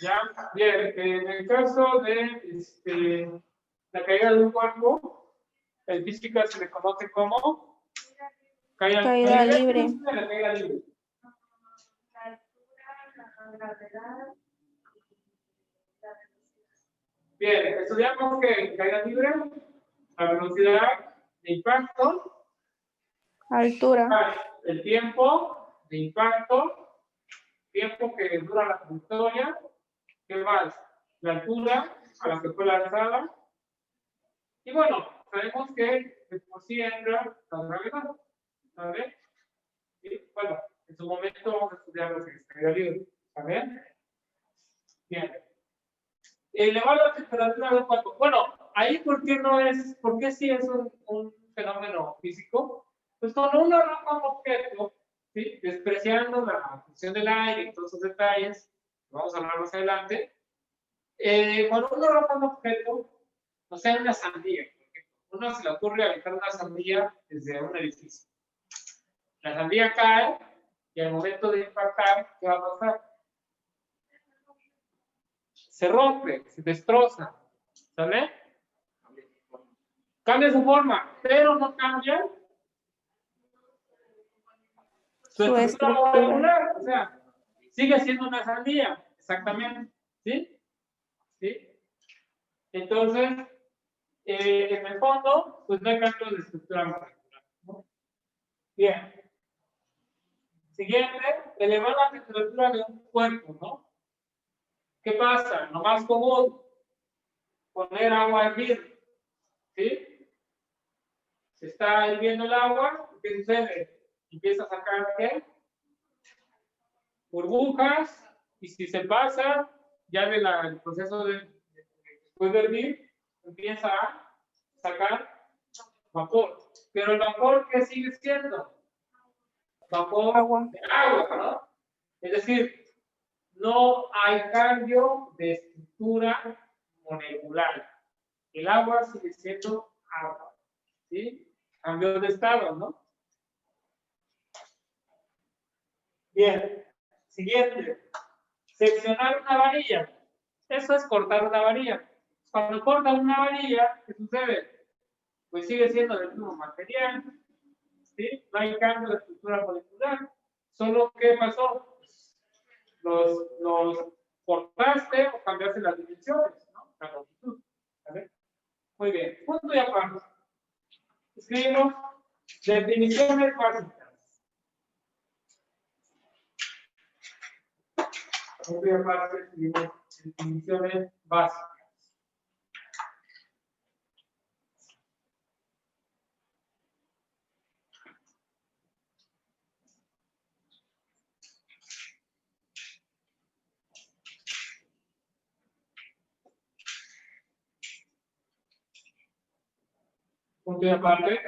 Ya, bien, en el caso de la caída de un cuerpo, en física se le conoce como Caída libre. La caída libre. Bien, estudiamos que caída libre, la velocidad de impacto, Altura. el tiempo de impacto, tiempo que dura la trayectoria, ¿qué más? La altura a la que fue lanzada. Y bueno, sabemos que de por sí entra la gravedad, ¿vale? Y bueno, en su momento vamos a estudiar lo que es caída libre, ¿vale? Bien. Elevar la temperatura de un cuerpo. Bueno, ahí por qué sí es un fenómeno físico? Pues cuando uno arroja un objeto, ¿sí? Despreciando la función del aire y todos esos detalles, vamos a hablar más adelante, cuando uno arroja un objeto, o sea, una sandía, uno se le ocurre aventar una sandía desde un edificio. La sandía cae y al momento de impactar, ¿qué va a pasar? Se rompe, se destroza, ¿sale? Cambia su forma, pero no cambia su estructura molecular, o sea, sigue siendo una sandía, exactamente, ¿sí? ¿Sí? Entonces, en el fondo, pues no hay cambio de estructura molecular, ¿no? Bien. Siguiente, elevar la temperatura de un cuerpo, ¿no? ¿Qué pasa? Lo más común, poner agua a hervir, ¿sí? Se está hirviendo el agua, ¿qué sucede? Empieza a sacar, ¿qué? burbujas, y si se pasa, ya el proceso después de hervir, empieza a sacar vapor. Pero el vapor, ¿qué sigue siendo? Vapor Agua. de agua, ¿no? Es decir, no hay cambio de estructura molecular. El agua sigue siendo agua, ¿sí? Cambio de estado, ¿no? Bien, siguiente. Seccionar una varilla. Eso es cortar una varilla. Cuando cortan una varilla, ¿qué sucede? Pues sigue siendo del mismo material, ¿sí? No hay cambio de estructura molecular. Solo, ¿qué pasó? Los cortaste o cambiaste las dimensiones, ¿no? La longitud. ¿Vale? Muy bien. Punto y aparte. Escribimos definiciones básicas. Punto y aparte escribimos definiciones básicas. Punto y aparte.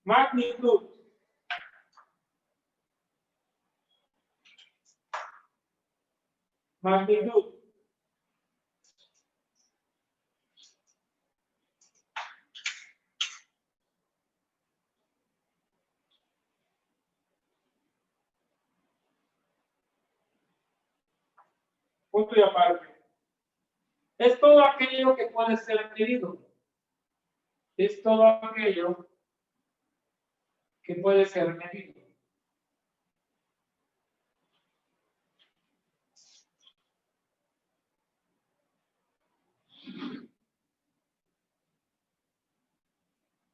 Magnitud. Magnitud. Punto y aparte. Es todo aquello que puede ser medido. Es todo aquello que puede ser medido.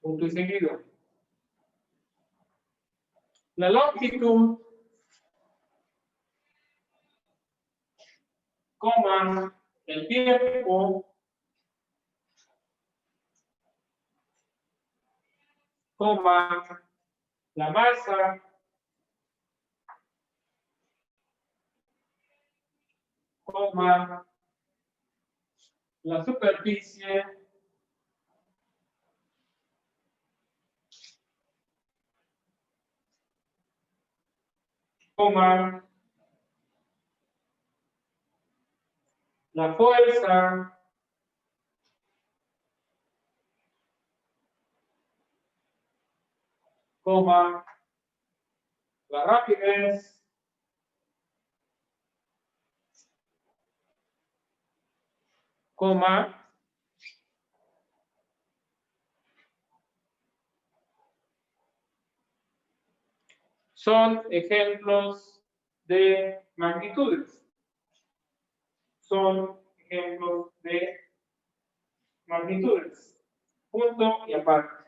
Punto y seguido. La longitud, coma, el tiempo, coma, la masa, coma, la superficie, coma, la fuerza, coma, la rapidez, coma, son ejemplos de magnitudes. Son ejemplos de magnitudes. Punto y aparte.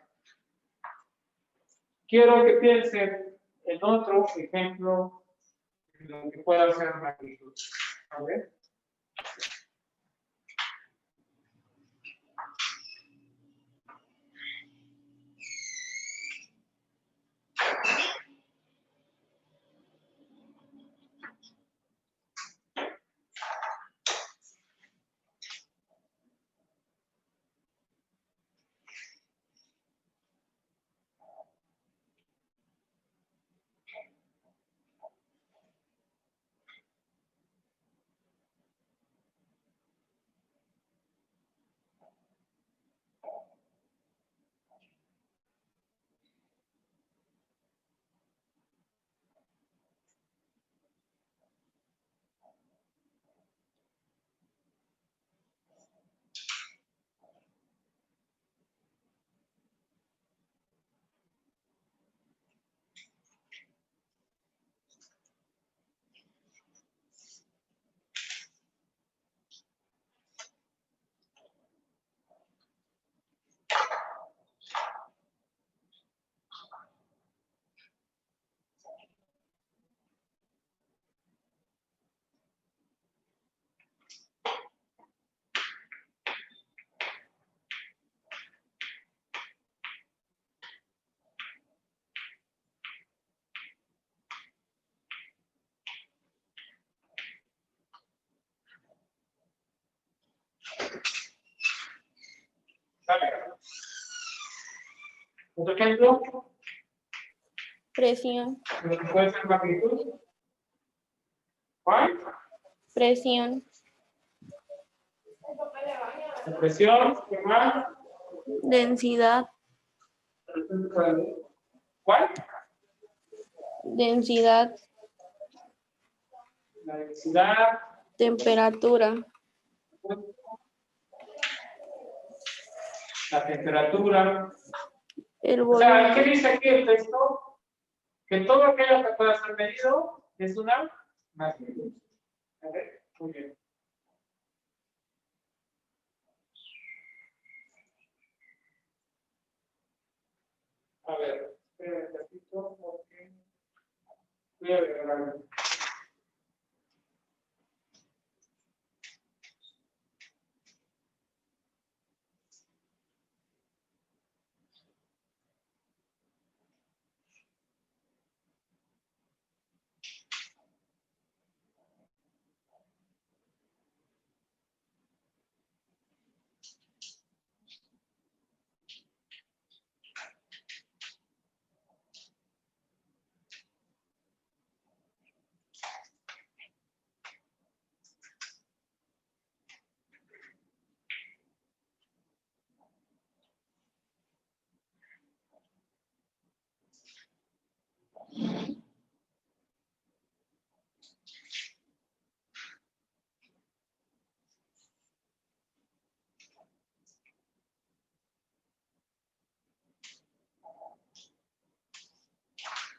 Quiero que piensen en otro ejemplo de lo que pueda ser magnitud. A ver. Otro ejemplo, Presión. puede ser magnitud. ¿Cuál? Presión. Presión, ¿qué más? Densidad. ¿Cuál? Densidad. La densidad. Temperatura. La temperatura. El O sea, ¿qué volumen. dice aquí el texto? Que todo aquello que pueda ser medido es una magnitud. A ver, muy bien. A ver, espera un ratito porque voy a ver algo.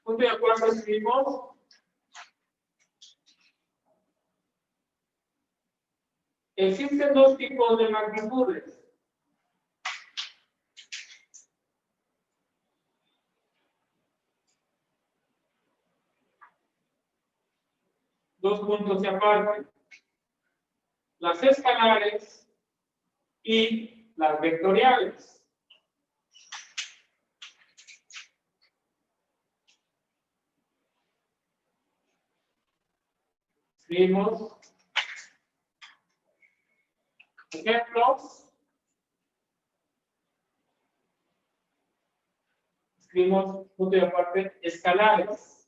¿Punto de acuerdo escribimos? Existen dos tipos de magnitudes. Dos puntos de aparte. Las escalares y las vectoriales. Escribimos ejemplos. Escribimos punto de aparte escalares.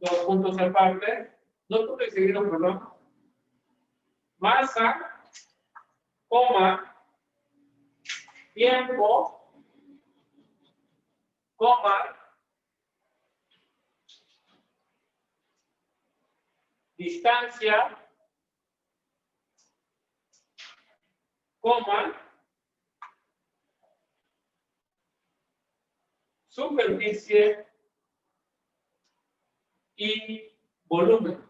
Dos puntos aparte. Dos puntos y seguidos, perdón. Masa, coma, tiempo, coma, distancia, coma, superficie y volumen.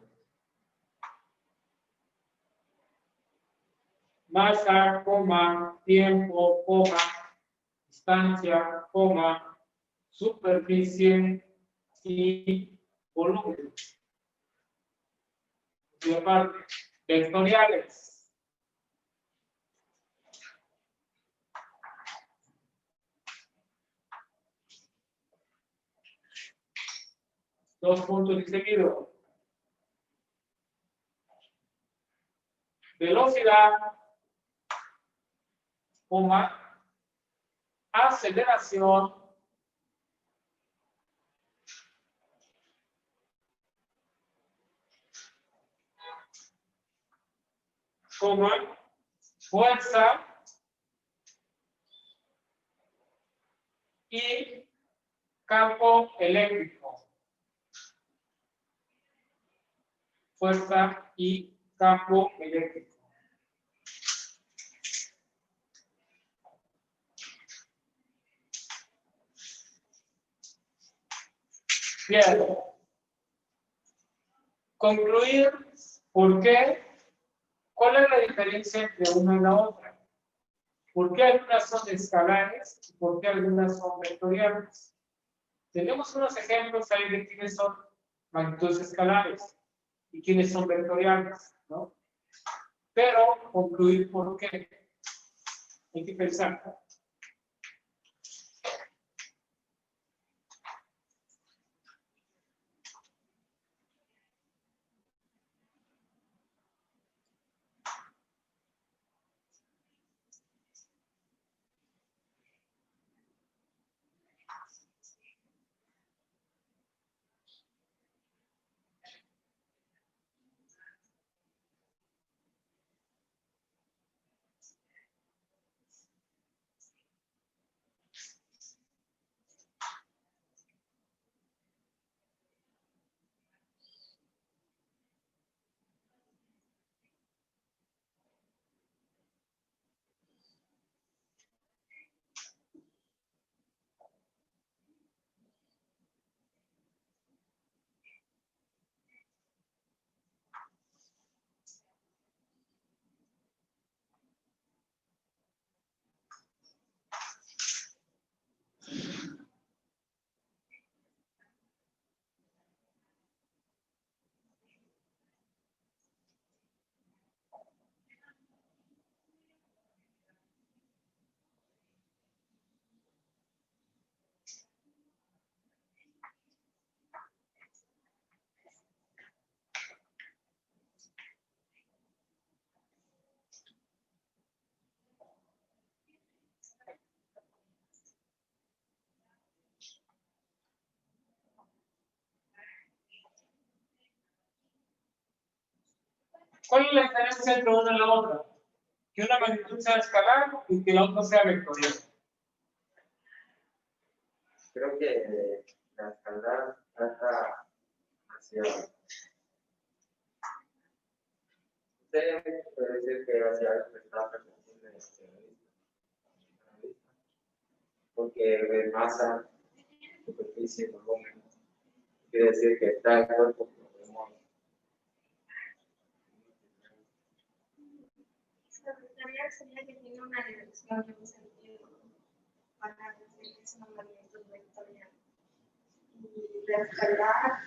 Masa, coma, tiempo, coma, distancia, coma, superficie y volumen. Y aparte, vectoriales. Dos puntos y seguido. Velocidad, coma, aceleración, coma, fuerza y campo eléctrico. Fuerza y campo eléctrico. Bien. Concluir por qué, cuál es la diferencia entre una y la otra. ¿Por qué algunas son escalares y por qué algunas son vectoriales? Tenemos unos ejemplos ahí de quiénes son magnitudes escalares y quiénes son vectoriales, ¿no? Pero concluir por qué. Hay que pensar. ¿Cuál es la diferencia entre una y la otra? Que una magnitud sea escalar y que la otra sea vectorial. Creo que la escalar trata hacia. Usted puede decir que hacia algo que está perteneciente hacia la vista. Porque de masa, superficie, volumen, quiere decir que está el cuerpo que lo vemos. La vectorial sería que tiene una dirección y un sentido para decir que es una magnitud vectorial. Y la escalar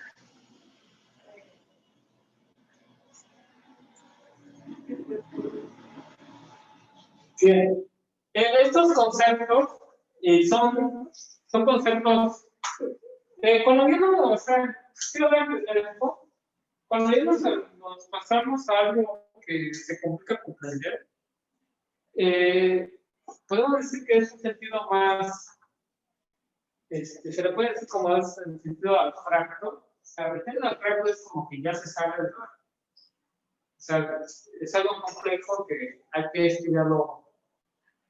Bien. Estos conceptos son conceptos. Cuando yo o sea, quiero ver esto, cuando ya nos pasamos a algo que se complica comprender, podemos decir que es un sentido más, se le puede decir como más en el sentido abstracto. O sea, el sentido abstracto es como que ya se sabe, o sea, es algo complejo que hay que estudiarlo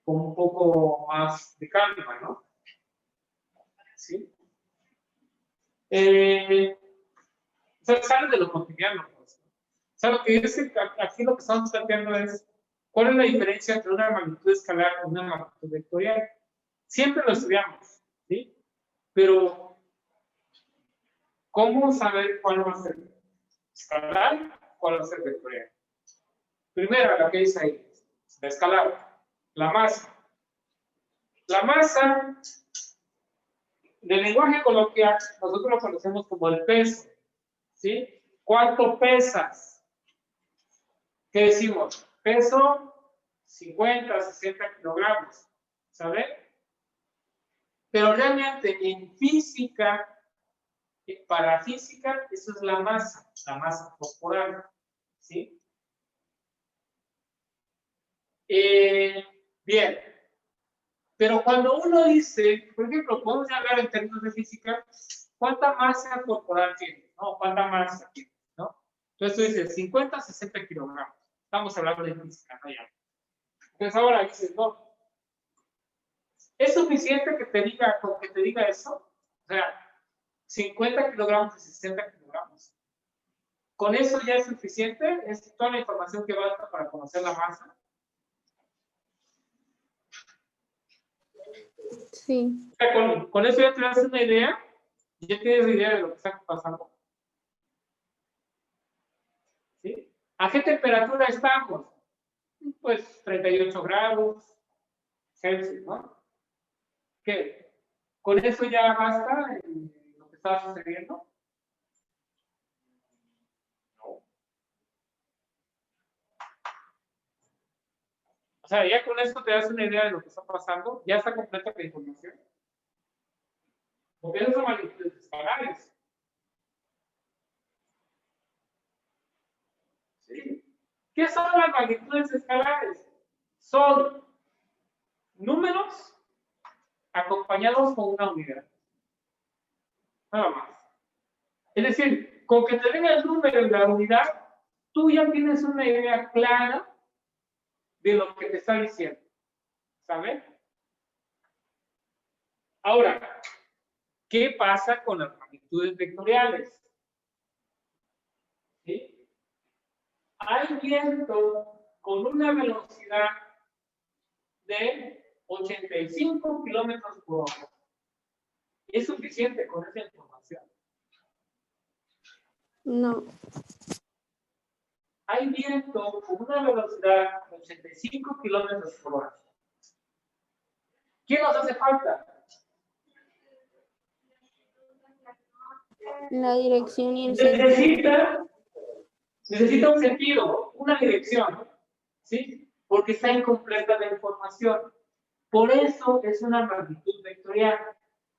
con un poco más de calma, ¿no? ¿Sí? O sea, sale de lo cotidiano, pues. O sea, lo que es que aquí lo que estamos planteando es cuál es la diferencia entre una magnitud escalar y una magnitud vectorial. Siempre lo estudiamos, ¿sí? Pero, ¿cómo saber cuál va a ser escalar, cuál va a ser vectorial? Primero, la que dice ahí, la escalar, la masa. La masa, del lenguaje coloquial, nosotros lo conocemos como el peso, ¿sí? ¿Cuánto pesas? ¿Qué decimos? Peso 50, 60 kilogramos, ¿sabe? Pero realmente en física, para física, eso es la masa corporal, ¿sí? Bien, pero cuando uno dice, por ejemplo, podemos hablar en términos de física, ¿cuánta masa corporal tiene? ¿No? ¿Cuánta masa tiene? ¿No? Entonces tú dices 50, 60 kilogramos. Estamos hablando de física, ¿no? Ya. Entonces ahora dices, no. ¿Es suficiente que te diga eso? O sea, 50 kilogramos y 60 kilogramos. ¿Con eso ya es suficiente? ¿Es toda la información que basta para conocer la masa? Sí. O sea, con eso ya te das una idea, y ya tienes idea de lo que está pasando. ¿Sí? ¿A qué temperatura estamos? Pues 38 grados Celsius, ¿no? ¿Qué? ¿Con eso ya basta en lo que está sucediendo? No. O sea, ya con esto te das una idea de lo que está pasando, ya está completa la información. Porque esas son magnitudes escalares. ¿Sí? ¿Qué son las magnitudes escalares? Son números acompañados con una unidad. Nada más. Es decir, con que te den el número y la unidad, tú ya tienes una idea clara de lo que te está diciendo. ¿Sabes? Ahora, ¿qué pasa con las magnitudes vectoriales? ¿Sí? Hay viento con una velocidad de 85 kilómetros por hora. ¿Es suficiente con esa información? No. Hay viento con una velocidad de 85 kilómetros por hora. ¿Qué nos hace falta? La dirección y el sentido. Necesita un sentido, una dirección, ¿sí? Porque está incompleta la información. Por eso es una magnitud vectorial,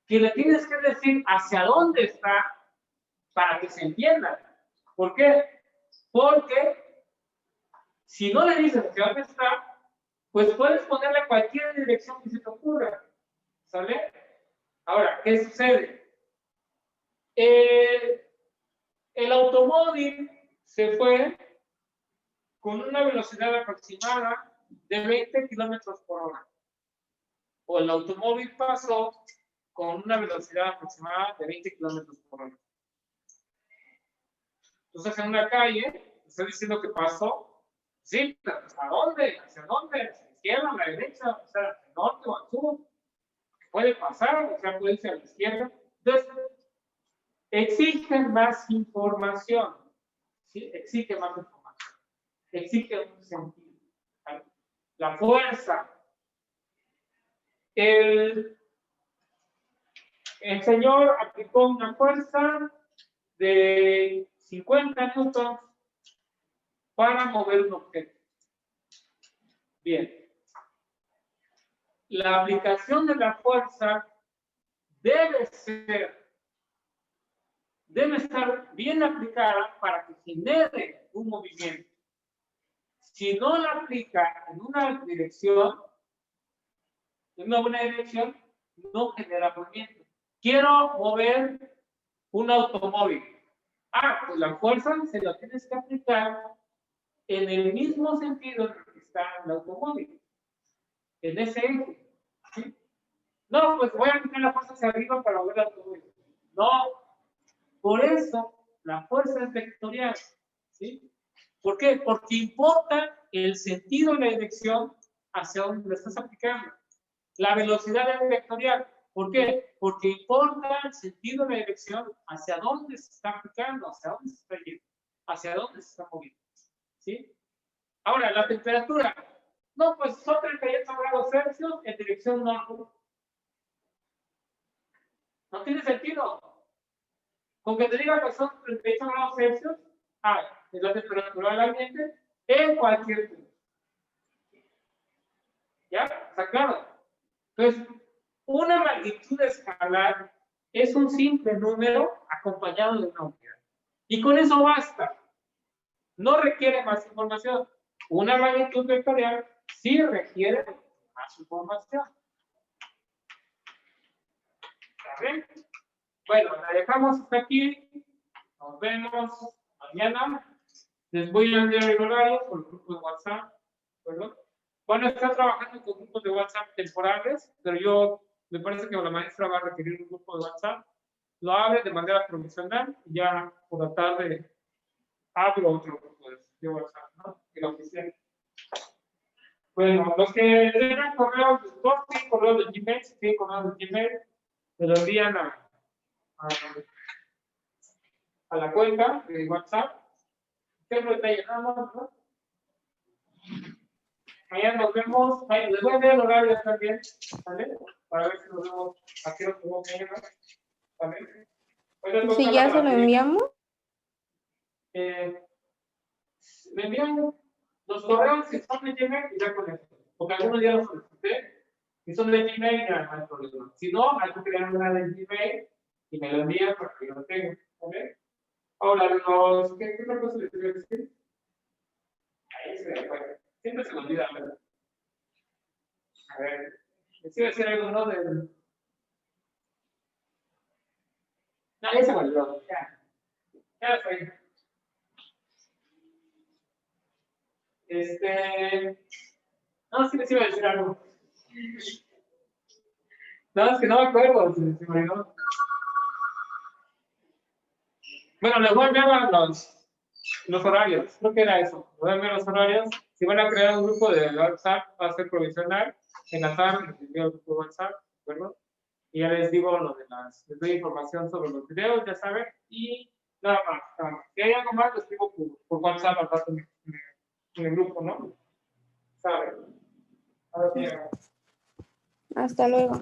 que le tienes que decir hacia dónde está para que se entienda. ¿Por qué? Porque si no le dices hacia dónde está, pues puedes ponerle cualquier dirección que se te ocurra. ¿Sale? Ahora, ¿qué sucede? El automóvil se fue con una velocidad aproximada de 20 kilómetros por hora. O el automóvil pasó con una velocidad aproximada de 20 kilómetros por hora. Entonces, en una calle, estoy diciendo que pasó, sí, ¿a dónde? ¿Hacia dónde? ¿Hacia la izquierda, a la derecha? O sea, ¿al norte o al sur? Puede pasar, o sea, puede irse a la izquierda. Entonces, exige más información. ¿Sí? Exige más información. Exige un sentido. ¿Vale? La fuerza. El señor aplicó una fuerza de 50 newtons para mover un objeto. Bien. La aplicación de la fuerza debe estar bien aplicada para que genere un movimiento. Si no la aplica en una dirección, en una buena dirección, no genera movimiento. Quiero mover un automóvil. Pues la fuerza se la tienes que aplicar en el mismo sentido en el que está el automóvil. En ese eje. ¿Sí? No, pues voy a aplicar la fuerza hacia arriba para mover el automóvil. No. Por eso la fuerza es vectorial. ¿Sí? ¿Por qué? Porque importa el sentido y la dirección hacia donde lo estás aplicando. La velocidad es vectorial. ¿Por qué? Porque importa el sentido y la dirección hacia dónde se está aplicando, hacia dónde se está yendo, hacia dónde se está moviendo. ¿Sí? Ahora, la temperatura. No, pues son 38 grados Celsius en dirección norte. No tiene sentido. Con que te diga que son 38 grados Celsius, es la temperatura del ambiente en cualquier punto. ¿Ya? ¿Está claro? Entonces, una magnitud escalar es un simple número acompañado de una unidad. Y con eso basta. No requiere más información. Una magnitud vectorial sí requiere más información. ¿Está bien? Bueno, la dejamos hasta aquí. Nos vemos mañana. Les voy a enviar el horario por el grupo de WhatsApp. ¿Verdad? Van a estar trabajando con grupos de WhatsApp temporales, pero me parece que la maestra va a requerir un grupo de WhatsApp. Lo abre de manera profesional y ya por la tarde abro otro grupo de WhatsApp, ¿no? El oficial. Bueno, los que tengan correos, todos tienen correos de Gmail, si tienen correos de Gmail, se lo envían a la cuenta de WhatsApp. ¿Qué es lo que está llenando, no? Mañana nos vemos. Les voy a enviar el horario también, ¿vale? Para ver si nos vemos a qué hora nos vemos mañana. ¿Vale? Si ya se lo enviamos. Me envían los correos si son de Gmail y ya con esto. porque algunos ya los solicité y son de Gmail, ya no hay problema. Si no, hay que crear una de Gmail y me lo envían para que yo lo tenga. ¿Ok? Ahora, ¿qué otra cosa les voy a decir? Ahí se me fue. Siempre se me olvida, ¿verdad? A ver, les iba a decir algo, ¿no? No, ya se me olvidó. Ya fue. No, sí les iba a decir algo. No, es que no me acuerdo, se me olvidó. Bueno, les voy a enviar los horarios, creo que era eso. Les voy a enviar los horarios. Si van a crear un grupo de WhatsApp, va a ser provisional. En la tarde les envío el grupo de WhatsApp, ¿de acuerdo? Y ya les digo lo de les doy información sobre los videos, ya saben. Y nada más, nada más. Si hay algo más, lo escribo por WhatsApp al rato en el grupo, ¿no? ¿Saben? Ahora sí. Hasta luego.